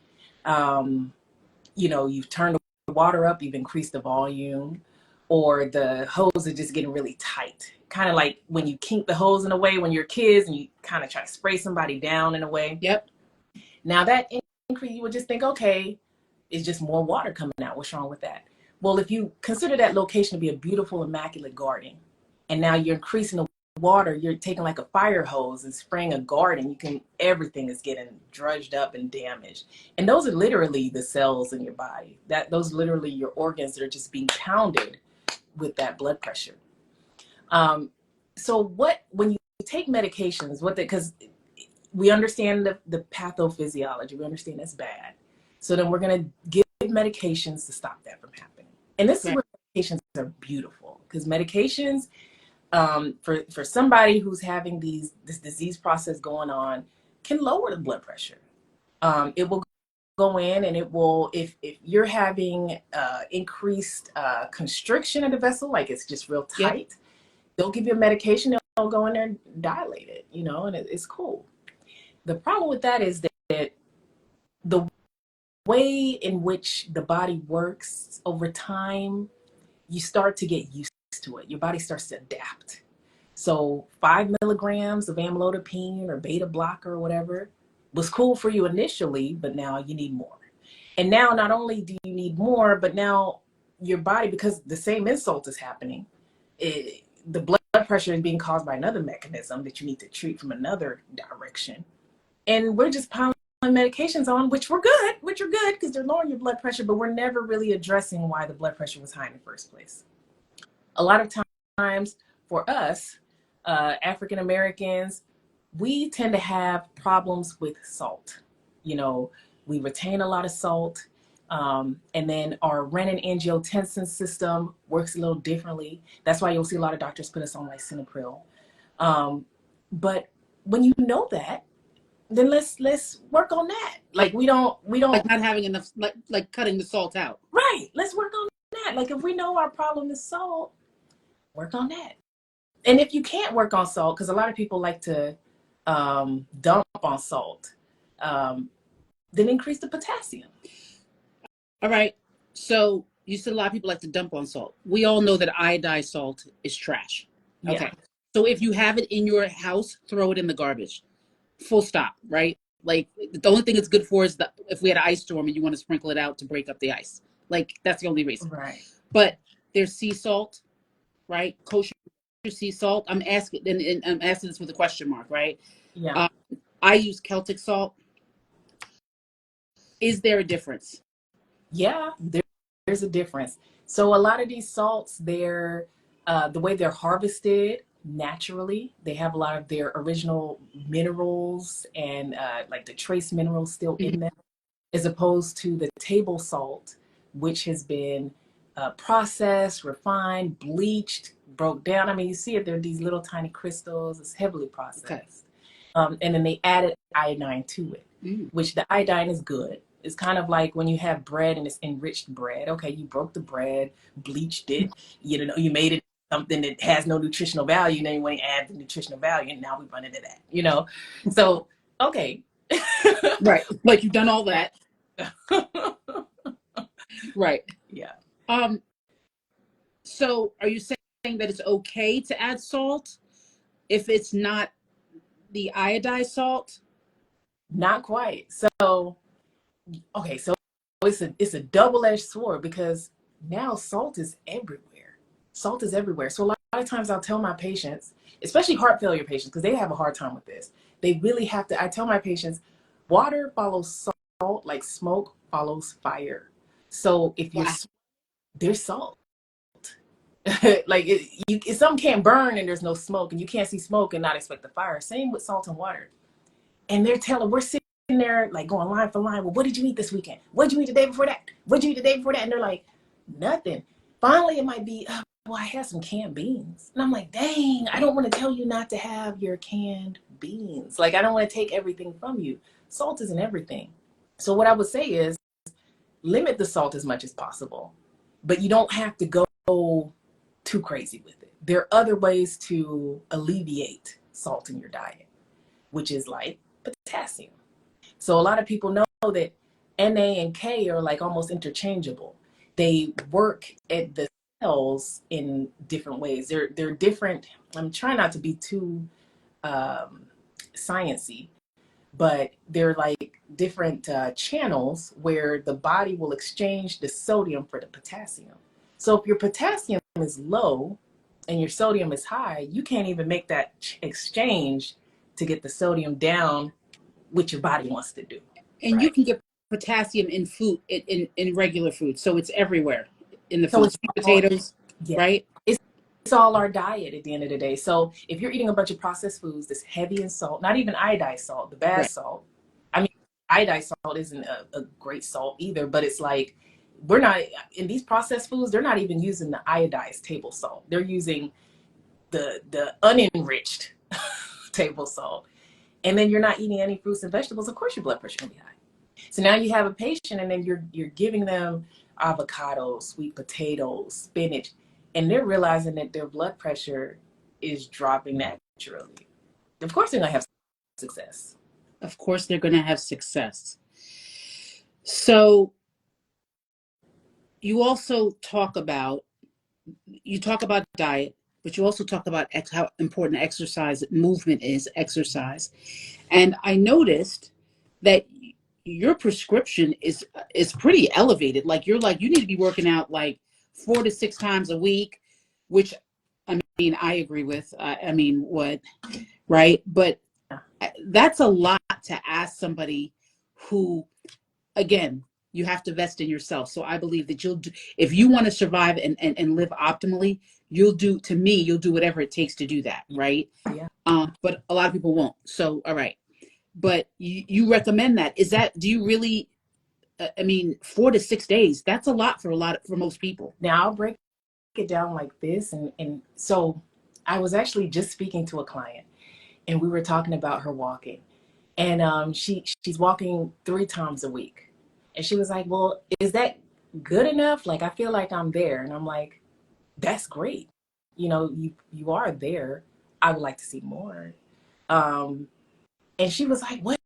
you've turned the water up, you've increased the volume, or the hose is just getting really tight. Kind of like when you kink the hose in a way when you're kids and you kind of try to spray somebody down in a way. Yep. Now that increase, you would just think, okay, it's just more water coming out. What's wrong with that? Well, if you consider that location to be a beautiful, immaculate garden, and now you're increasing the water, you're taking like a fire hose and spraying a garden, everything is getting drudged up and damaged. And those are literally the cells in your body. Those are literally your organs that are just being pounded with that blood pressure. So when you take medications, because we understand the pathophysiology, we understand that's bad. So then we're going to give medications to stop that from happening. And this is Right. where medications are beautiful, because medications, for somebody who's having this disease process going on, can lower the blood pressure. It will go in and it will, if you're having increased constriction of the vessel, like it's just real Yep. tight, they'll give you a medication, they'll go in there and dilate it, and it's cool. The problem with that is that the way in which the body works over time, you start to get used to it. Your body starts to adapt. So 5 milligrams of amlodipine or beta blocker or whatever was cool for you initially, but now you need more. And now not only do you need more, but now your body, because the same insult is happening, the blood pressure is being caused by another mechanism that you need to treat from another direction. And we're just piling medications on, which are good because they're lowering your blood pressure, but we're never really addressing why the blood pressure was high in the first place. A lot of times for us, African Americans, we tend to have problems with salt. We retain a lot of salt, and then our renin-angiotensin system works a little differently. That's why you'll see a lot of doctors put us on lisinopril. But when you know that, then let's work on that. Like we don't Like not having enough, like cutting the salt out. right. Let's work on that. Like if we know our problem is salt, work on that. And if you can't work on salt, because a lot of people like to dump on salt, then increase the potassium. All right. So you said a lot of people like to dump on salt. We all know that iodized salt is trash. Okay. Yeah. So if you have it in your house, throw it in the garbage. Full stop, right? Like the only thing it's good for is that if we had an ice storm and you want to sprinkle it out to break up the ice. Like that's the only reason. Right. But there's sea salt, right? Kosher sea salt. I'm asking, and I'm asking this with a question mark, right? Yeah. I use Celtic salt. Is there a difference? Yeah. There's a difference. So a lot of these salts, they're the way they're harvested naturally. They have a lot of their original minerals and like the trace minerals still Mhm. in them, as opposed to the table salt, which has been processed, refined, bleached, broke down. I mean, you see it, there are these little tiny crystals. It's heavily processed. Okay. And then they added iodine to it, Mm. which the iodine is good. It's kind of like when you have bread and it's enriched bread. Okay, you broke the bread, bleached it, you made it something that has no nutritional value, and then you want to add the nutritional value, and now we run into that. So, okay. Right. Like you've done all that. Right. Yeah. So are you saying that it's okay to add salt if it's not the iodized salt? Not quite. So, okay, so it's a double-edged sword, because now salt is everywhere. Salt is everywhere. So a lot of times I'll tell my patients, especially heart failure patients, because they have a hard time with this. They really have to. I tell my patients, water follows salt like smoke follows fire. So Wow. there's salt. Like some can't burn and there's no smoke, and you can't see smoke and not expect the fire. Same with salt and water. And we're sitting there like going line for line. Well, what did you eat this weekend? What did you eat the day before that? What did you eat the day before that? And they're like, nothing. Finally, it might be, well, I had some canned beans. And I'm like, dang, I don't want to tell you not to have your canned beans. Like, I don't want to take everything from you. Salt isn't everything. So what I would say is limit the salt as much as possible, but you don't have to go too crazy with it. There are other ways to alleviate salt in your diet, which is like potassium. So a lot of people know that Na and K are like almost interchangeable. They work at the cells in different ways. They're different. I'm trying not to be too sciencey, but they're like different channels where the body will exchange the sodium for the potassium. So if your potassium is low and your sodium is high, you can't even make that exchange to get the sodium down, which your body wants to do. And you Right. can get potassium in food, in regular food. So it's everywhere in the So food. it's Sweet all, potatoes, yeah, right? it's all our diet at the end of the day. So if you're eating a bunch of processed foods that's heavy in salt, not even iodized salt, the bad Right. salt. I mean, iodized salt isn't a great salt either, but it's like we're not in these processed foods. They're not even using the iodized table salt. They're using the unenriched table salt. And then you're not eating any fruits and vegetables. Of course, your blood pressure will be high. So now you have a patient, and then you're giving them avocados, sweet potatoes, spinach, and they're realizing that their blood pressure is dropping naturally. Of course, they're gonna have success. Of course, they're going to have success. So you also talk about diet, but you also talk about how important exercise, movement is, exercise. And I noticed that your prescription is pretty elevated. Like you're like you need to be working out like 4 to 6 times a week, which I mean I agree with. I mean what, right? But that's a lot to ask somebody who, again, you have to invest in yourself. So I believe that you'll do, if you want to survive and live optimally, you'll do, to me, you'll do whatever it takes to do that, right? Yeah. But a lot of people won't. So, all right. But you recommend that. Is that, do you really, I mean, 4 to 6 days, that's a lot for most people. Now I'll break it down like this. And so I was actually just speaking to a client, and we were talking about her walking. And she's walking 3 times a week. And she was like, well, is that good enough? Like, I feel like I'm there. And I'm like, that's great. You are there. I would like to see more. Um, and she was like, well,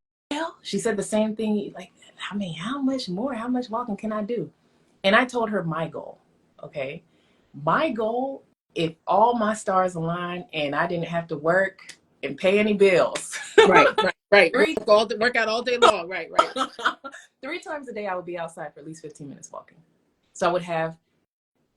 she said the same thing. Like, I mean, how much more? How much walking can I do? And I told her my goal. Okay. My goal, if all my stars align and I didn't have to work and pay any bills. Right. three, Work out all day long. Right. 3 times a day, I would be outside for at least 15 minutes walking. So I would have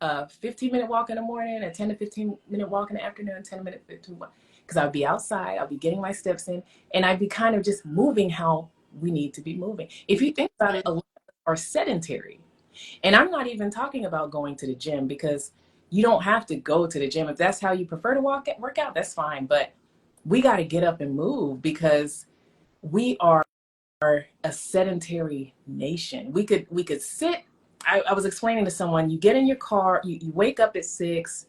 a 15-minute walk in the morning, a 10 to 15-minute walk in the afternoon, 10-minute, 15 walk. Because I'd be outside, I'll be getting my steps in, and I'd be kind of just moving how we need to be moving. If you think about it, a lot are sedentary. And I'm not even talking about going to the gym, because you don't have to go to the gym. If that's how you prefer to work out, that's fine. But we got to get up and move, because we are a sedentary nation. We could sit. I was explaining to someone, you get in your car, you wake up at 6,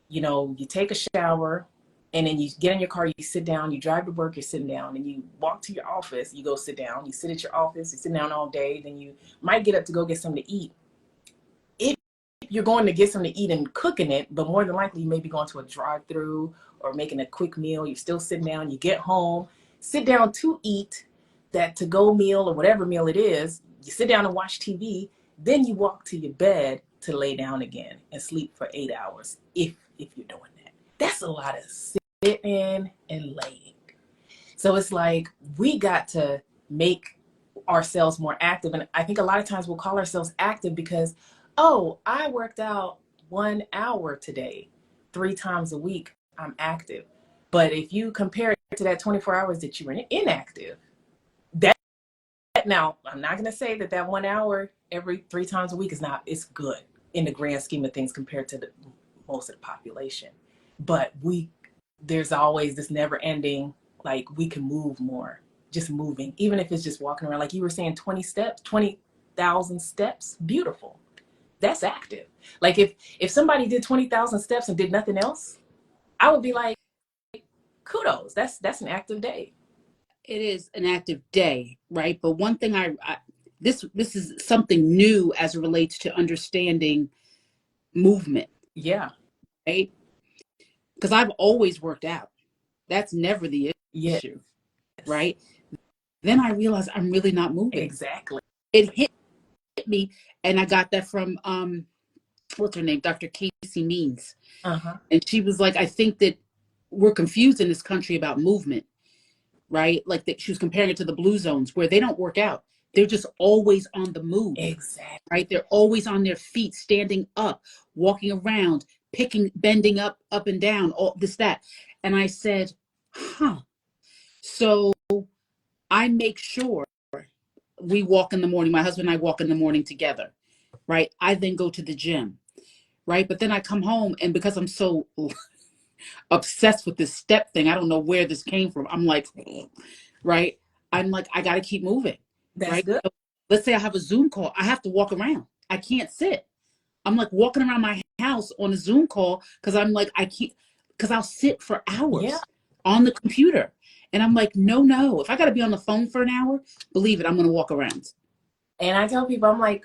you take a shower, and then you get in your car, you sit down, you drive to work, you're sitting down, and you walk to your office, you go sit down, you sit at your office, you sit down all day, then you might get up to go get something to eat. If you're going to get something to eat and cooking it, but more than likely you may be going to a drive-through or making a quick meal, you're still sitting down, you get home, sit down to eat that to-go meal or whatever meal it is, you sit down and watch TV, then you walk to your bed to lay down again and sleep for 8 hours, if you're doing that. That's a lot of sitting and laying. So it's like, we got to make ourselves more active. And I think a lot of times we'll call ourselves active because, oh, I worked out 1 hour today, 3 times a week, I'm active. But if you compare it to that 24 hours that you were inactive, that, now I'm not going to say that 1 hour every 3 times a week it's good in the grand scheme of things compared to most of the population. But there's always this never ending, like, we can move more, just moving, even if it's just walking around, like you were saying, 20,000 steps, beautiful. That's active. Like, if somebody did 20,000 steps and did nothing else, I would be like, kudos, that's an active day. It is an active day, right? But one thing this is something new as it relates to understanding movement. Yeah. Right? Because I've always worked out. That's never the issue, right? Then I realized I'm really not moving. Exactly. It hit me, and I got that from what's her name, Dr. Casey Means. And she was like, I think that we're confused in this country about movement, right? Like that, she was comparing it to the blue zones where they don't work out. They're just always on the move, Exactly. right? They're always on their feet, standing up, walking around, bending up and down, all this, that. And I said, huh. So I make sure we walk in the morning. My husband and I walk in the morning together, right? I then go to the gym, right? But then I come home, and because I'm so obsessed with this step thing, I don't know where this came from. I'm like, right? I'm like, I got to keep moving, That's right? good. So let's say I have a Zoom call. I have to walk around. I can't sit. I'm like walking around my house on a Zoom call because I'm like, I can't, because I'll sit for Yeah. hours on the computer. And I'm like, no, no. If I got to be on the phone for an hour, believe it, I'm going to walk around. And I tell people, I'm like,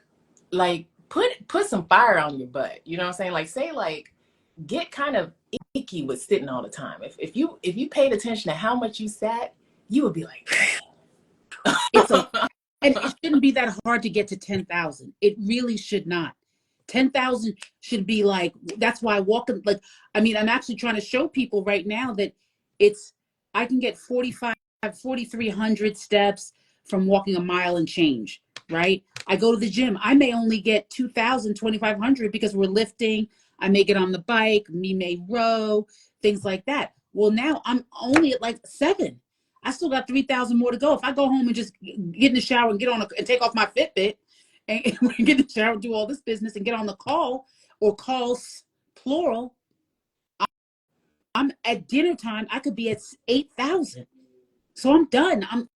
put some fire on your butt. You know what I'm saying? Like, say, like, get kind of icky with sitting all the time. If you paid attention to how much you sat, you would be like, It's a And it shouldn't be that hard to get to 10,000. It really should not. 10,000 should be like, that's why walking, like, I mean, I'm actually trying to show people right now that it's, I can get 4,300 steps from walking a mile and change, right? I go to the gym. I may only get 2,000, 2,500 because we're lifting. I may get on the bike, me may row, things like that. Well, now I'm only at like 7. I still got 3,000 more to go. If I go home and just get in the shower and and take off my Fitbit and get in the shower and do all this business and get on the call or calls plural, I'm at dinner time. I could be at 8,000. So I'm done. I'm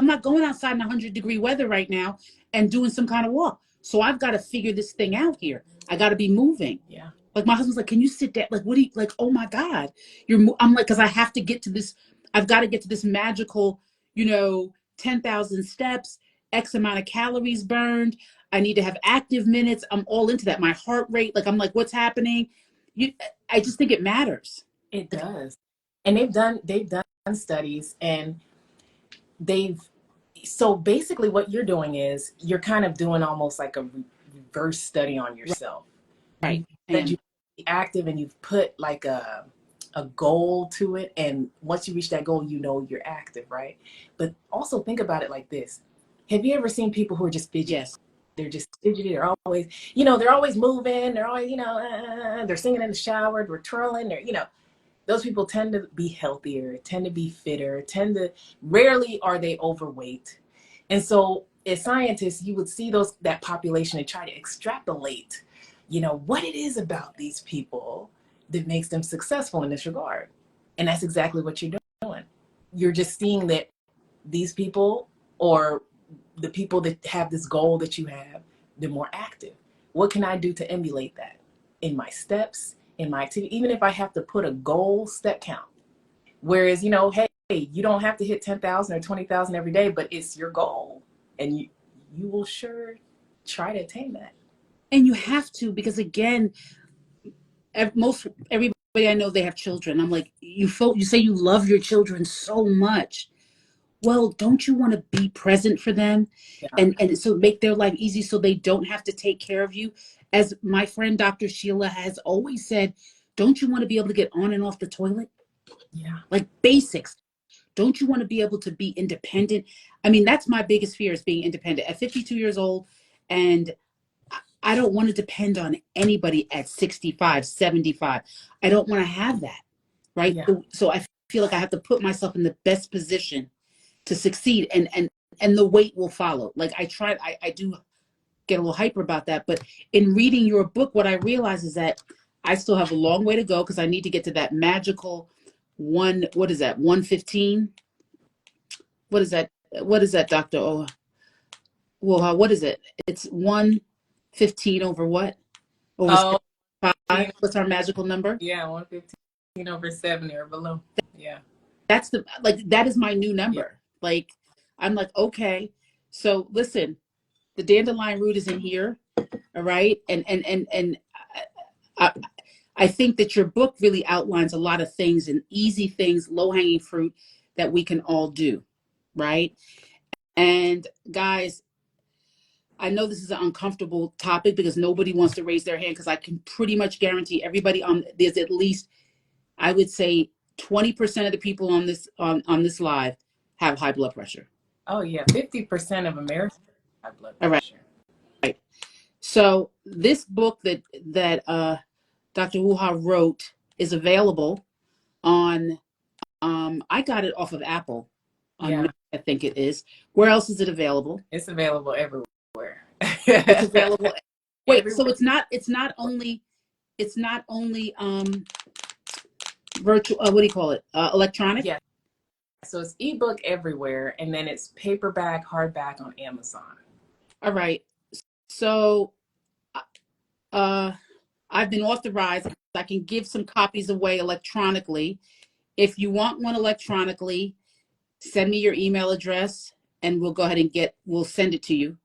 not going outside in 100-degree weather right now and doing some kind of walk. So I've got to figure this thing out here. I got to be moving. yeah, Like my husband's like, can you sit down? Like, what do you like? Oh my God, I'm like, cause I have to get to this. I've got to get to this magical, 10,000 steps, X amount of calories burned. I need to have active minutes. I'm all into that. My heart rate, like, I'm like, what's happening? I just think it matters. it does. And they've done studies, and they've so basically what you're doing is you're kind of doing almost like a reverse study on yourself. You Right. said And you be active, and you've put like a goal to it, and once you reach that goal, you're active, right? But also think about it like this. Have you ever seen people who are just fidgety? yes, They're just fidgety. They're always moving. They're always, they're singing in the shower. They're twirling. Those people tend to be healthier, tend to be fitter, rarely are they overweight. And so as scientists, you would see that population and try to extrapolate, what it is about these people that makes them successful in this regard. And that's exactly what you're doing. You're just seeing that these people, or the people that have this goal that you have, they're more active. What can I do to emulate that in my steps, in my activity, even if I have to put a goal step count? Whereas, hey, you don't have to hit 10,000 or 20,000 every day, but it's your goal, and you will sure try to attain that. and you have to, because again, most everybody I know, they have children. I'm like, you say you love your children so much. Well, don't you want to be present for them, Yeah, and so make their life easy so they don't have to take care of you? As my friend Dr. Sheila has always said, don't you want to be able to get on and off the toilet? yeah, Like basics. Don't you want to be able to be independent? I mean, that's my biggest fear, is being independent at 52 years old. And I don't want to depend on anybody at 65, 75. I don't want to have that. Right. yeah. So I feel like I have to put myself in the best position to succeed, and the weight will follow. Like I do get a little hyper about that, but in reading your book, what I realize is that I still have a long way to go, because I need to get to that magical what is that, 115? What is that, Dr. Well, what is it? It's 115 over what? Over Oh, 75? What's our magical number? yeah, 115 over 70 or below. Yeah, That's that is my new yeah. number. Like, I'm like, okay. So listen, the dandelion root is in here. All right. And I, I think that your book really outlines a lot of things, and easy things, low hanging fruit that we can all do. Right. And guys, I know this is an uncomfortable topic because nobody wants to raise their hand, because I can pretty much guarantee everybody there's at least, I would say, 20% of the people on this live have high blood pressure. Oh yeah, 50% of Americans high blood All right. pressure. So this book that Dr. Nwoha wrote is available on. I got it off of Apple. On Yeah, I think it is. Where else is it available? it's available everywhere. It's available. Wait, so Everywhere. it's not only virtual. What do you call it? Electronic. Yeah. So it's ebook everywhere, and then it's paperback, hardback on Amazon. All right. So uh, I've been authorized. I can give some copies away electronically. If you want one electronically, send me your email address and we'll go ahead and we'll send it to you,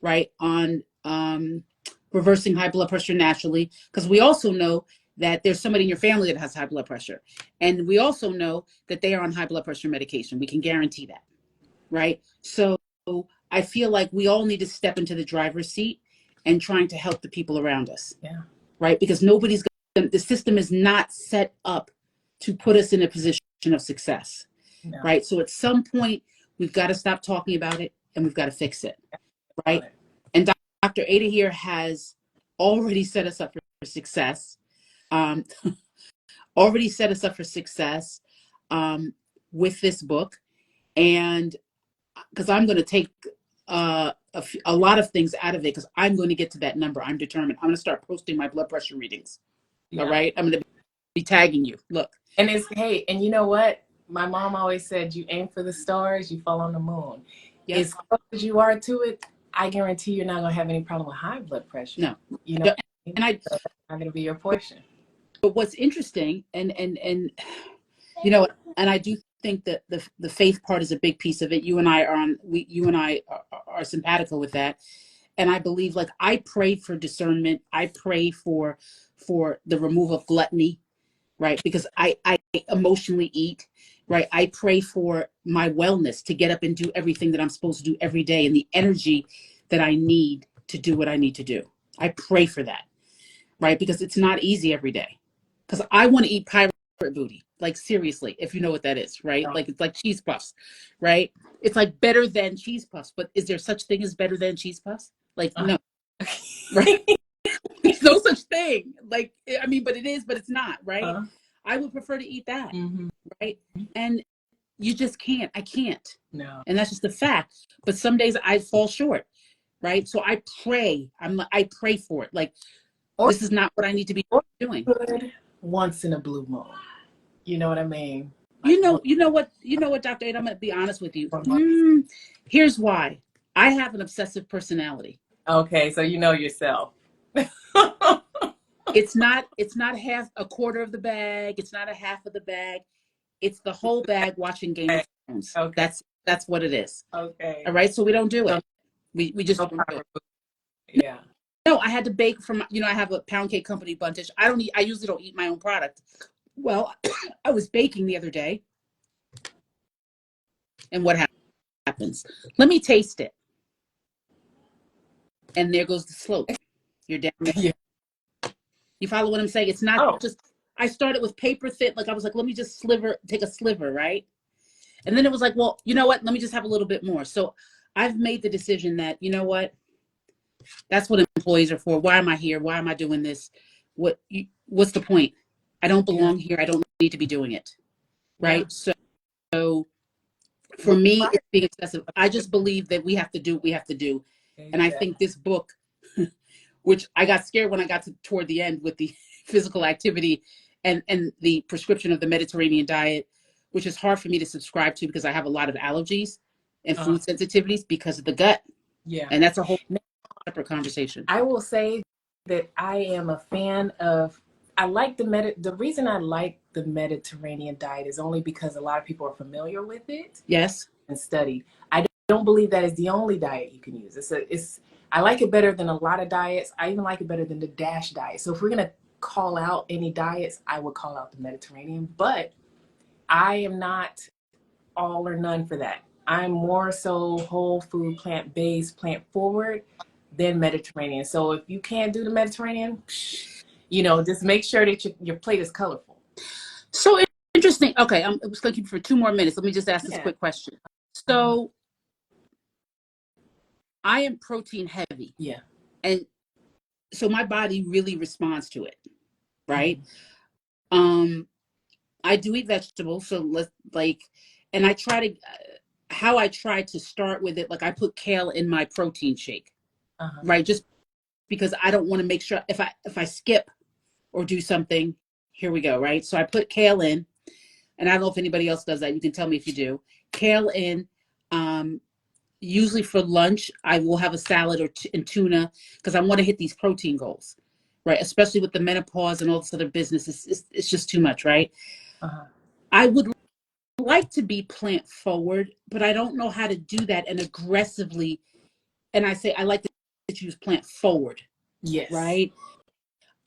right? On reversing high blood pressure naturally. Because we also know that there's somebody in your family that has high blood pressure. And we also know that they are on high blood pressure medication. We can guarantee that, right? So I feel like we all need to step into the driver's seat and trying to help the people around us. Yeah. Right? Because the system is not set up to put us in a position of success. No. Right? So at some point, we've got to stop talking about it and we've got to fix it. Right? And Dr. Ada here has already set us up for success. Already set us up for success with this book. And because I'm going to take a lot of things out of it because I'm going to get to that number. I'm determined. I'm going to start posting my blood pressure readings. Yeah. All right. I'm going to be tagging you. Look. And hey, and you know what? My mom always said, you aim for the stars, you fall on the moon. Yep. As close as you are to it, I guarantee you're not going to have any problem with high blood pressure. No. You know, and so that's not going to be your portion. But what's interesting, and you know, and I do think that the faith part is a big piece of it. You and I are simpatical with that. And I believe, like, I pray for discernment. I pray for the removal of gluttony, right? Because I emotionally eat, right? I pray for my wellness to get up and do everything that I'm supposed to do every day and the energy that I need to do what I need to do. I pray for that, right? Because it's not easy every day. Because I want to eat pirate booty, like, seriously, if you know what that is, right? No. Like, it's like cheese puffs, right? It's like better than cheese puffs, but is there such thing as better than cheese puffs? Like, no, right? There's no such thing. Like, I mean, but it is, but it's not, right? I would prefer to eat that, right? And you just can't. I can't. No. And that's just a fact. But some days I fall short, right? So I pray. I pray for it. Like, this is not what I need to be doing. Good once in a blue moon. You know what I mean? Like, you know what, Dr. Ada, I'm going to be honest with you. Here's why. I have an obsessive personality. Okay, so you know yourself. It's not a quarter of the bag. It's not a half of the bag. It's the whole bag watching Game of Thrones. Okay. That's what it is. Okay. All right. So we don't do it. We just don't do it. Yeah. No, I had to bake from, I have a pound cake company, Buntish. I usually don't eat my own product. Well, I was baking the other day. And what happens? Let me taste it. And there goes the slope. You're down there. Yeah. You follow what I'm saying? It's not just, I started with paper thin. Like, I was like, let me just take a sliver, right? And then it was like, well, you know what? Let me just have a little bit more. So I've made the decision that, you know what? That's what employees are for. Why am I here? Why am I doing this? What's the point? I don't belong here. I don't need to be doing it. Right? Yeah. So for me, it's being excessive. I just believe that we have to do what we have to do. And I think this book, which I got scared when I got toward the end with the physical activity and the prescription of the Mediterranean diet, which is hard for me to subscribe to because I have a lot of allergies and food sensitivities because of the gut. Yeah. And that's a whole separate conversation. I will say that I am a fan of, I like the reason I like the Mediterranean diet is only because a lot of people are familiar with it. Yes. And studied. I don't believe that is the only diet you can use. I like it better than a lot of diets. I even like it better than the DASH diet. So if we're going to call out any diets, I would call out the Mediterranean, but I am not all or none for that. I'm more so whole food, plant-based, plant-forward than Mediterranean. So if you can't do the Mediterranean, just make sure that your plate is colorful. So interesting. Okay, I was looking for 2 more minutes. Let me just ask this quick question. So I am protein heavy. Yeah. And so my body really responds to it, right? Mm-hmm. I do eat vegetables, so let's like, and I try to, how I try to start with it, like I put kale in my protein shake, right? Just because I don't want to make sure if I skip or do something, here we go, right? So I put kale in, and I don't know if anybody else does that. You can tell me if you do. Kale in. Usually for lunch, I will have a salad and tuna because I want to hit these protein goals, right? Especially with the menopause and all this other business, it's just too much, right? I would like to be plant forward, but I don't know how to do that and aggressively. And I say I like to choose plant forward, Yes. right?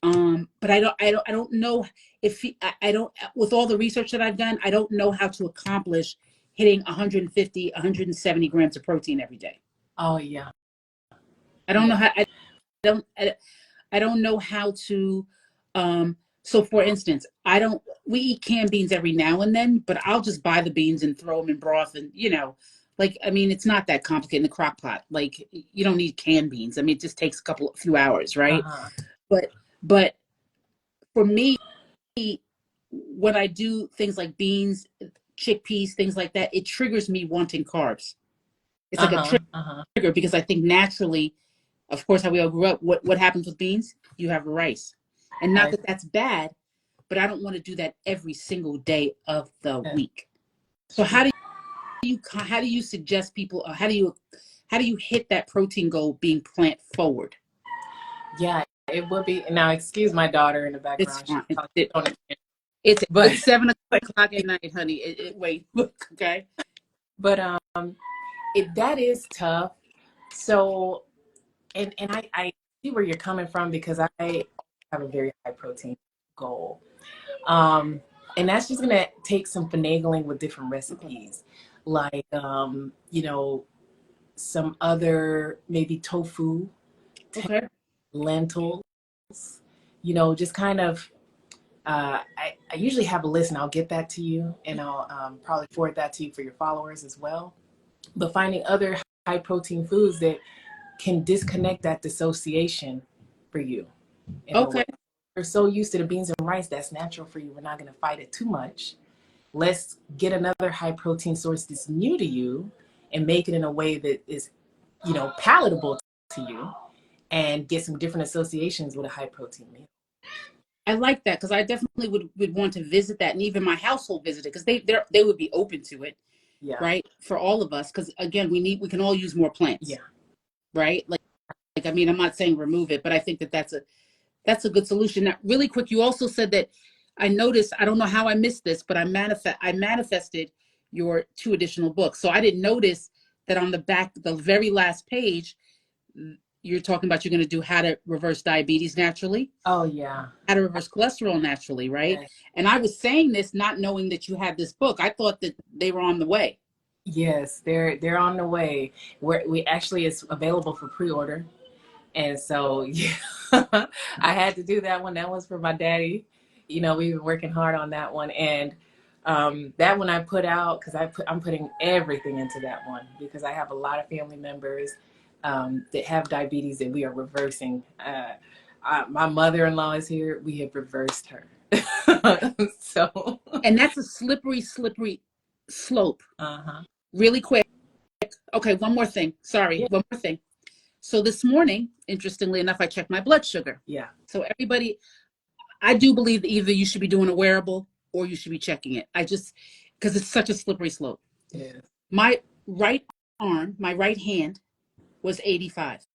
But I don't know if I don't, with all the research that I've done, I don't know how to accomplish hitting 150, 170 grams of protein every day. Oh yeah. I don't know how. Don't. I don't know how to. So, for instance, I don't. We eat canned beans every now and then, but I'll just buy the beans and throw them in broth, and like I mean, it's not that complicated in the crock pot. Like you don't need canned beans. I mean, it just takes a few hours, right? But for me, when I do things like beans, chickpeas, things like that, it triggers me wanting carbs. It's like a trigger because I think naturally, of course, how we all grew up, what happens with beans? You have rice. And not that that's bad, but I don't want to do that every single day of the week. So how do you suggest people, or how do you hit that protein goal being plant forward? Yeah, it would be. Now, excuse my daughter in the It's background. fine. But It's 7 o'clock at night, honey. Wait, look, okay. But that is tough. So, and I see where you're coming from because I have a very high protein goal. And that's just gonna take some finagling with different recipes, like some other maybe tofu, Okay. lentils, just kind of. I usually have a list, and I'll get that to you, and I'll probably forward that to you for your followers as well. But finding other high protein foods that can disconnect that dissociation for you in a way. Okay. We're so used to the beans and rice that's natural for you. We're not going to fight it too much. Let's get another high protein source that's new to you and make it in a way that is, palatable to you, and get some different associations with a high protein meal. I like that because I definitely would want to visit that, and even my household visit it because they would be open to it, Yeah. right? For all of us, because again, we can all use more plants, Yeah. right? Like I mean, I'm not saying remove it, but I think that's a good solution. Now, really quick, you also said that I noticed, I don't know how I missed this, but I manifested your 2 additional books. So I didn't notice that on the back, the very last page, you're talking about you're going to do how to reverse diabetes naturally. Oh yeah. How to reverse cholesterol naturally, right? Yes. And I was saying this not knowing that you had this book. I thought that they were on the way. Yes, they're on the way. We actually, it's available for pre-order. And so, yeah, I had to do that one. That was for my daddy. We've been working hard on that one. And that one I put out because I'm putting everything into that one because I have a lot of family members that have diabetes that we are reversing. My mother-in-law is here. We have reversed her. So. And that's a slippery slope. Really quick. Okay, one more thing. Sorry, Yeah. one more thing. So this morning, interestingly enough, I checked my blood sugar. Yeah. So everybody, I do believe that either you should be doing a wearable or you should be checking it. Because it's such a slippery slope. Yeah. My right arm, my right hand was 85.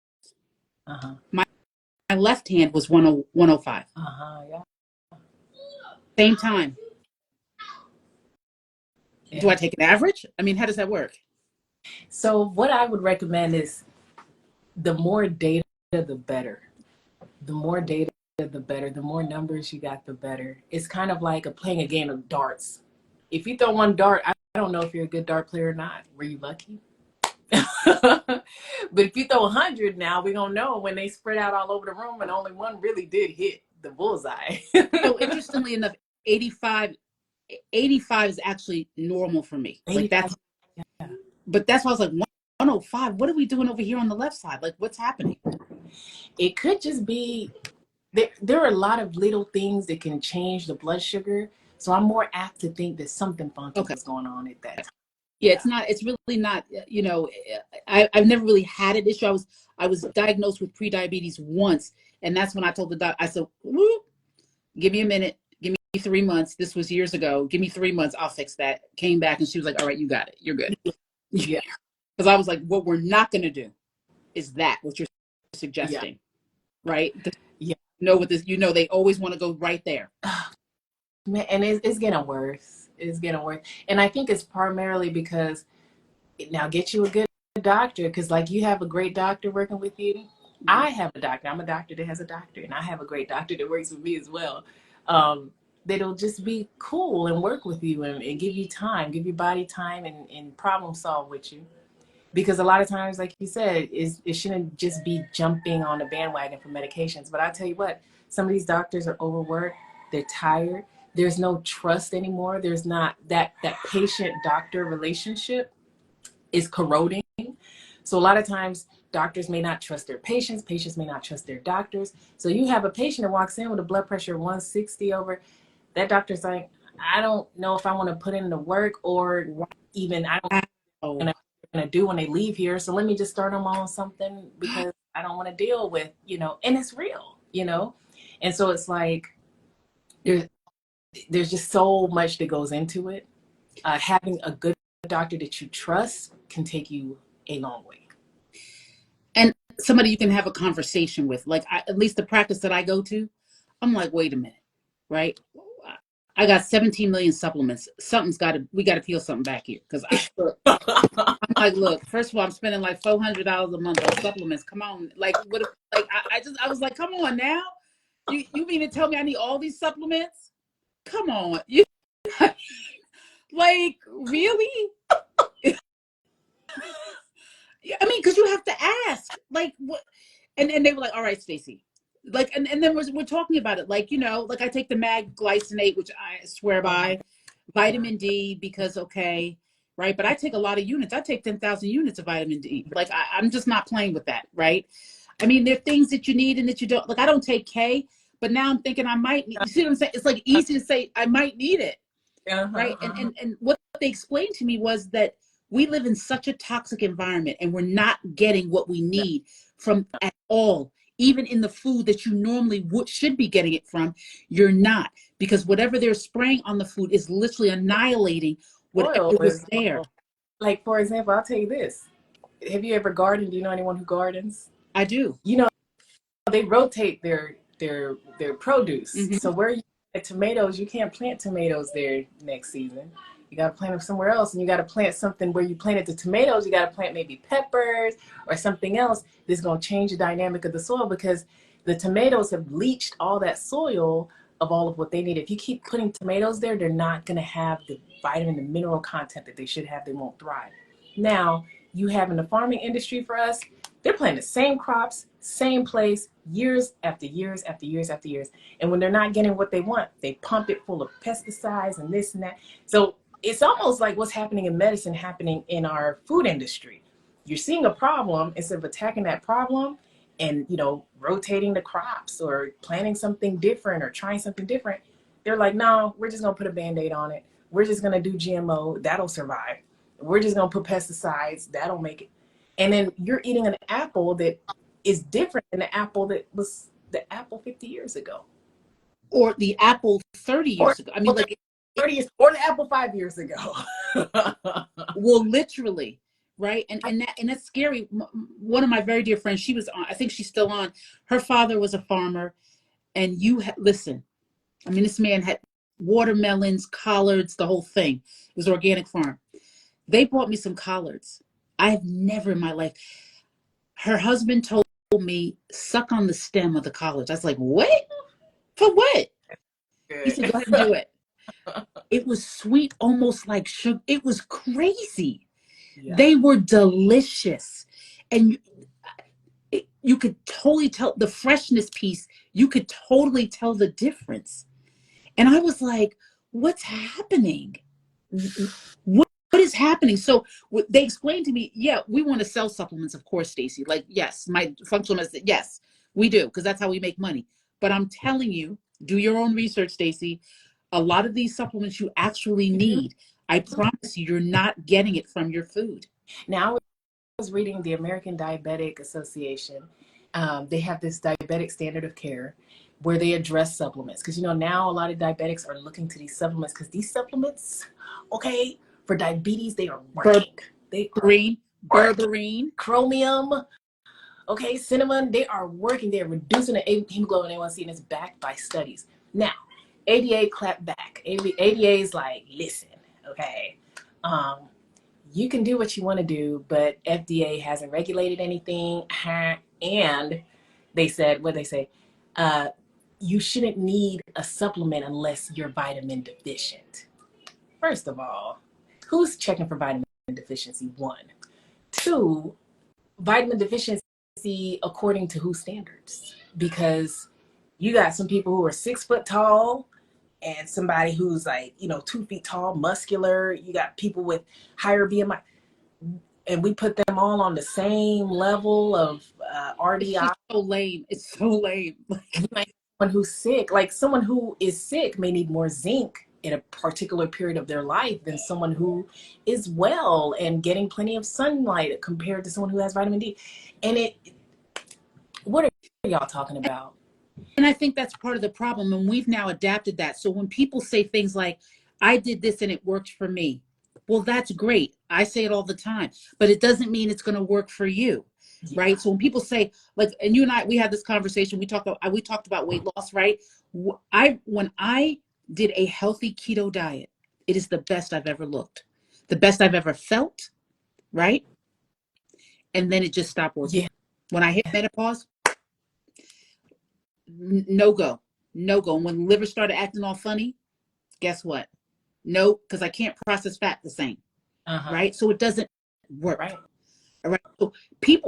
My left hand was 105. Yeah. Same time. Yeah. Do I take an average? I mean, how does that work? So what I would recommend is the more data, the better. The more data, the better. The more numbers you got, the better. It's kind of like playing a game of darts. If you throw one dart, I don't know if you're a good dart player or not. Were you lucky? But if you throw 100 now, we're going to know when they spread out all over the room and only one really did hit the bullseye. So interestingly enough, 85 is actually normal for me. Like that's, yeah. But that's why I was like, 105. What are we doing over here on the left side? Like, what's happening? It could just be, there are a lot of little things that can change the blood sugar. So I'm more apt to think that something funky Okay. was going on at that time. Yeah, it's really not, I've never really had an issue. I was diagnosed with prediabetes once. And that's when I told the doc, I said, whoop, give me a minute. Give me 3 months. This was years ago. Give me 3 months. I'll fix that. Came back and she was like, all right, you got it. You're good. Yeah. Because I was like, what we're not going to do is that what you're suggesting. Yeah. Right? Yeah. With this, they always want to go right there. Man, and it's getting worse. It's getting worse. And I think it's primarily because, now get you a good doctor, because like you have a great doctor working with you. I have a doctor. I'm a doctor that has a doctor, and I have a great doctor that works with me as well. That'll just be cool and work with you and give you time, give your body time and problem solve with you. Because a lot of times, like you said, it shouldn't just be jumping on the bandwagon for medications. But I tell you what, some of these doctors are overworked. They're tired. There's no trust anymore. There's not that patient-doctor relationship is corroding. So a lot of times doctors may not trust their patients. Patients may not trust their doctors. So you have a patient that walks in with a blood pressure of 160 over. That doctor's like, I don't know if I want to put in the work, or even I don't know what they're going to do when they leave here. So let me just start them on something because I don't want to deal with, and it's real, And so it's like, there's just so much that goes into it. Having a good doctor that you trust can take you a long way. And somebody you can have a conversation with. Like, at least the practice that I go to, I'm like, wait a minute, right? I got 17 million supplements. We got to peel something back here. Because I'm like, look, first of all, I'm spending like $400 a month on supplements. Come on. Like, what? Like, I was like, come on now. You mean to tell me I need all these supplements? Come on. Like, really? I mean, because you have to ask, like, what? And they were like, all right, Stacey. Like, and then we're talking about it. Like, like I take the mag glycinate, which I swear by, vitamin D, because, okay, right? But I take a lot of units. I take 10,000 units of vitamin D. Like, I'm just not playing with that, right? I mean, there are things that you need and that you don't. Like, I don't take K, but now I'm thinking I might need, you see what I'm saying? It's like easy to say I might need it, right? And what they explained to me was that we live in such a toxic environment and we're not getting what we need from at all. Even in the food that you normally should be getting it from, you're not, because whatever they're spraying on the food is literally annihilating whatever was there. Like, for example, I'll tell you this. Have you ever gardened? Do you know anyone who gardens? I do. They rotate their produce. Mm-hmm. So where you plant tomatoes, you can't plant tomatoes there next season. You got to plant them somewhere else, and you got to plant something where you planted the tomatoes. You got to plant maybe peppers or something else that's going to change the dynamic of the soil, because the tomatoes have leached all that soil of all of what they need. If you keep putting tomatoes there, they're not going to have the vitamin and mineral content that they should have. They won't thrive. Now, you have in the farming industry for us, they're planting the same crops, same place, years after years after years after years. And when they're not getting what they want, they pump it full of pesticides and this and that. So it's almost like what's happening in medicine happening in our food industry. You're seeing a problem, instead of attacking that problem and, rotating the crops or planting something different or trying something different, they're like, no, we're just going to put a Band-Aid on it. We're just going to do GMO. That'll survive. We're just going to put pesticides. That'll make it. And then you're eating an apple that is different than the apple that was the apple 50 years ago. Or the apple 30 years ago. I mean, like 30 years, or the apple 5 years ago. Well, literally, right? And that's scary. One of my very dear friends, she was on, I think she's still on. Her father was a farmer, and listen, I mean, this man had watermelons, collards, the whole thing. It was an organic farm. They bought me some collards. I have never in my life. Her husband told me, suck on the stem of the collards. I was like, what? For what? Good. He said, go ahead and do it. It was sweet, almost like sugar. It was crazy. Yeah. They were delicious. And you could totally tell the freshness piece. You could totally tell the difference. And I was like, what's happening? What is happening? So they explained to me, yeah, we want to sell supplements, of course, Stacy. Like, yes, my functional medicine, yes, we do, because that's how we make money. But I'm telling you, do your own research, Stacy. A lot of these supplements you actually need. I promise you, you're not getting it from your food. Now, I was reading the American Diabetic Association. They have this diabetic standard of care where they address supplements. Because, now a lot of diabetics are looking to these supplements because these supplements, okay, for diabetes, they are working. They are Berberine, chromium, okay, cinnamon, they are working. They're reducing the hemoglobin A1C, and it's backed by studies. Now, ADA clap back. ADA is like, listen, okay, you can do what you want to do, but FDA hasn't regulated anything. And they said, what they say, you shouldn't need a supplement unless you're vitamin deficient. First of all, who's checking for vitamin deficiency? One. Two, vitamin deficiency according to whose standards? Because you got some people who are 6 foot tall and somebody who's like, 2 feet tall, muscular. You got people with higher BMI. And we put them all on the same level of RDI. It's just so lame. It's so lame. Someone who's sick, like someone who is sick may need more zinc in a particular period of their life than someone who is well and getting plenty of sunlight compared to someone who has vitamin D. And what are y'all talking about? And I think that's part of the problem. And we've now adapted that. So when people say things like, I did this and it worked for me. Well, that's great. I say it all the time, but it doesn't mean it's going to work for you. Yeah. Right. So when people say, like, and you and I, we had this conversation, we talked about weight loss, right? When I did a healthy keto diet, it is the best I've ever looked, the best I've ever felt. Right. And then it just stopped working. Yeah. When I hit menopause, no go. And when the liver started acting all funny, guess what? No, because I can't process fat the same. Right. So it doesn't work. Right. All right. So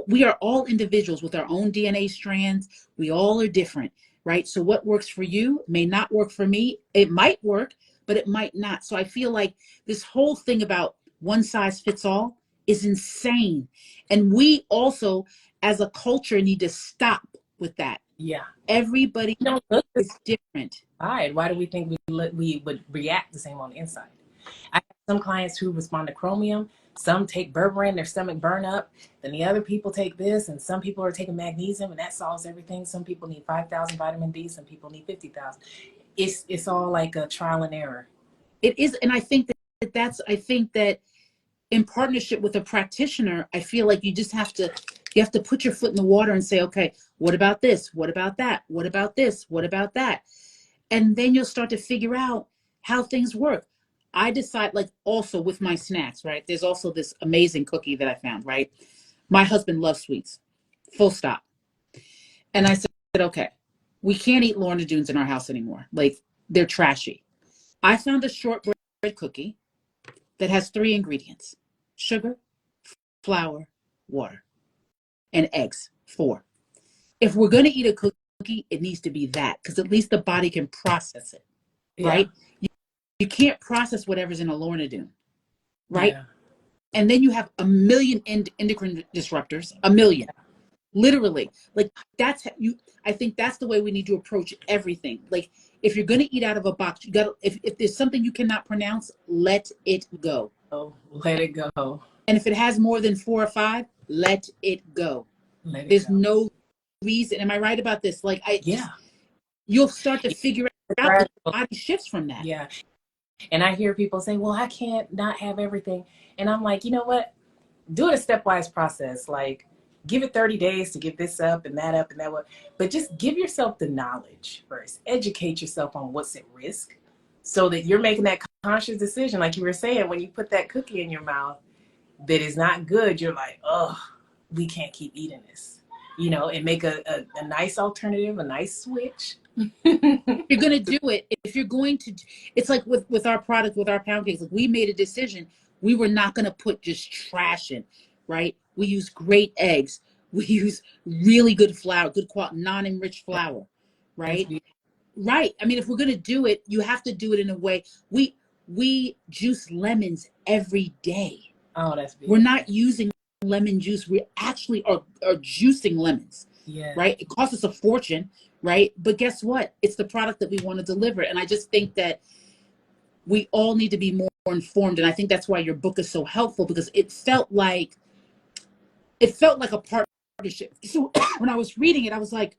we are all individuals with our own DNA strands. We all are different. Right. So what works for you may not work for me. It might work, but it might not. So I feel like this whole thing about one size fits all is insane. And we also, as a culture, need to stop with that. Yeah. Everybody is different. Why do we think we would react the same on the inside? I have some clients who respond to chromium. Some take berberine, their stomach burn up. Then the other people take this, and some people are taking magnesium, and that solves everything. Some people need 5,000 vitamin D. Some people need 50,000. It's all like a trial and error. It is, and I think that in partnership with a practitioner, I feel like you have to put your foot in the water and say, okay, what about this? What about that? What about this? What about that? And then you'll start to figure out how things work. I decide, like, also with my snacks, right? There's also this amazing cookie that I found, right? My husband loves sweets, full stop. And I said, okay, we can't eat Lorna Doones in our house anymore. Like, they're trashy. I found a shortbread cookie that has 3 ingredients: sugar, flour, water, and eggs, 4. If we're going to eat a cookie, it needs to be that, because at least the body can process it, right? Yeah. You can't process whatever's in a Lorna Doone, right? Yeah. And then you have a million endocrine disruptors, a million, literally. Like, I think that's the way we need to approach everything. Like, if you're going to eat out of a box, you got to, if there's something you cannot pronounce, let it go. Oh, let it go. And if it has more than 4 or 5, let it go. There's no reason. Am I right about this? Like, you'll start to figure out that the body shifts from that. Yeah. And I hear people say, well, I can't not have everything. And I'm like, you know what? Do it a stepwise process. Like, give it 30 days to get this up and that one. But just give yourself the knowledge first. Educate yourself on what's at risk so that you're making that conscious decision. Like you were saying, when you put that cookie in your mouth that is not good, you're like, oh, we can't keep eating this. And make a nice alternative, a nice switch. You're going to do it. If you're going to, it's like with our product, with our pound cakes, like, we made a decision. We were not going to put just trash in, right? We use great eggs. We use really good flour, good quality, non-enriched flour, right? Right. I mean, if we're going to do it, you have to do it in a way. We we juice lemons every day. Oh, that's big. We're not using lemon juice. We actually are juicing lemons. Yeah. Right? It costs us a fortune, right? But guess what? It's the product that we want to deliver. And I just think that we all need to be more informed. And I think that's why your book is so helpful, because it felt like a partnership. So when I was reading it, I was like,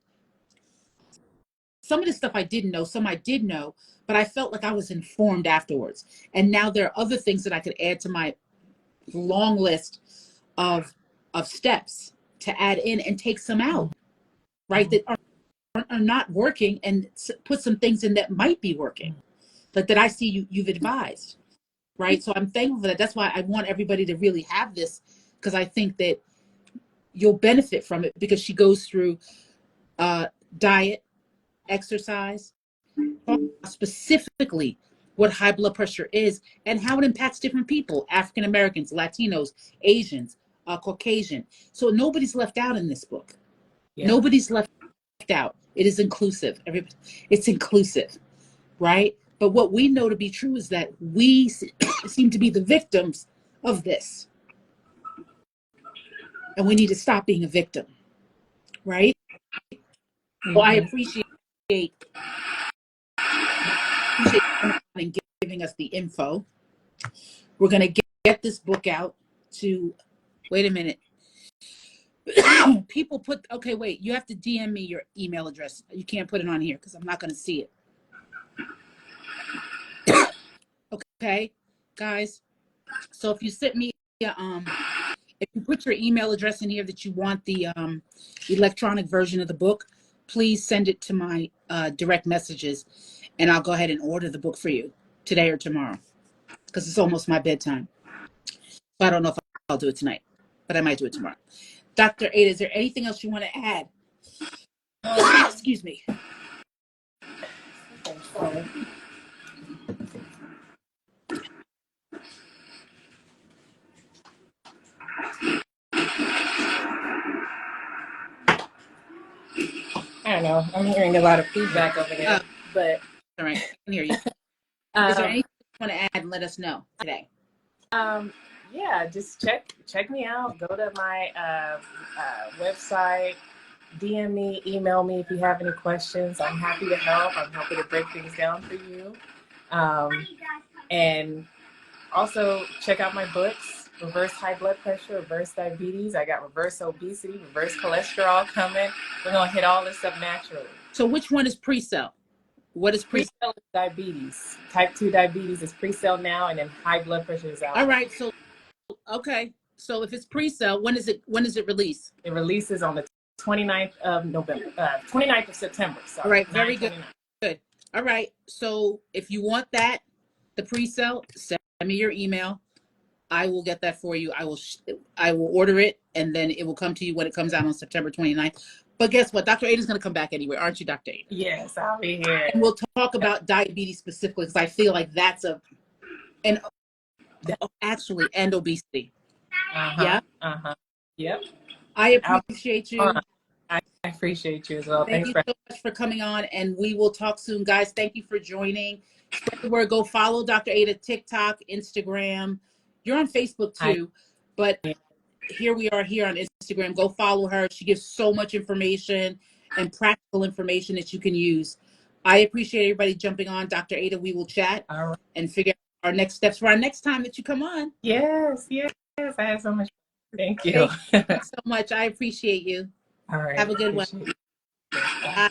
some of the stuff I didn't know, some I did know, but I felt like I was informed afterwards. And now there are other things that I could add to my long list of steps to add in and take some out, right? That are not working, and put some things in that might be working, that I see you've advised, right? So I'm thankful for that. That's why I want everybody to really have this, because I think that you'll benefit from it, because she goes through diet, exercise, specifically what high blood pressure is and how it impacts different people, African Americans, Latinos, Asians, Caucasian. So nobody's left out in this book. Yeah. Nobody's left out. It is inclusive. It's inclusive, right? But what we know to be true is that we seem to be the victims of this. And we need to stop being a victim, right? Mm-hmm. So I appreciate giving us the info. We're going to get this book out to, wait a minute. People put, okay, wait, you have to DM me your email address. You can't put it on here because I'm not going to see it. Okay, guys. So if you sent me, if you put your email address in here that you want the electronic version of the book, please send it to my direct messages, and I'll go ahead and order the book for you today or tomorrow, because it's almost my bedtime. So I don't know if I'll do it tonight, but I might do it tomorrow. Dr. Ada, is there anything else you want to add? Excuse me. I don't know. I'm hearing a lot of feedback over there, but all right, I can hear you. Is there anything you want to add and let us know today? Yeah, just check me out. Go to my website, DM me, email me if you have any questions. I'm happy to help. I'm happy to break things down for you. And also check out my books, Reverse High Blood Pressure, Reverse Diabetes. I got Reverse Obesity, Reverse Cholesterol coming. We're going to hit all this stuff naturally. So which one is pre-cell? What is pre-cell? Pre-cell is diabetes. Type 2 diabetes is pre-cell now, and then high blood pressure is out. All right. So, okay. So if it's pre-cell, when does it release? It releases on the 29th of November, 29th of September. Sorry. All right. Very good. Good. All right. So if you want that, the pre-cell, send me your email. I will get that for you. I will order it, and then it will come to you when it comes out on September 29th. But guess what? Dr. Ada's going to come back anyway. Aren't you, Dr. Ada? Yes, I'll be here. And we'll talk about diabetes specifically, because I feel like that's and obesity. Yeah. Yep. I appreciate you. I appreciate you as well. Thank you so much for coming on, and we will talk soon, guys. Thank you for joining. Spread the word. Go follow Dr. Ada, TikTok, Instagram. You're on Facebook too, but here we are here on Instagram. Go follow her. She gives so much information and practical information that you can use. I appreciate everybody jumping on. Dr. Ada, we will chat and figure out our next steps for our next time that you come on. Yes. I have so much. Thank you. Thank you so much. I appreciate you. All right. Have a good one. Bye.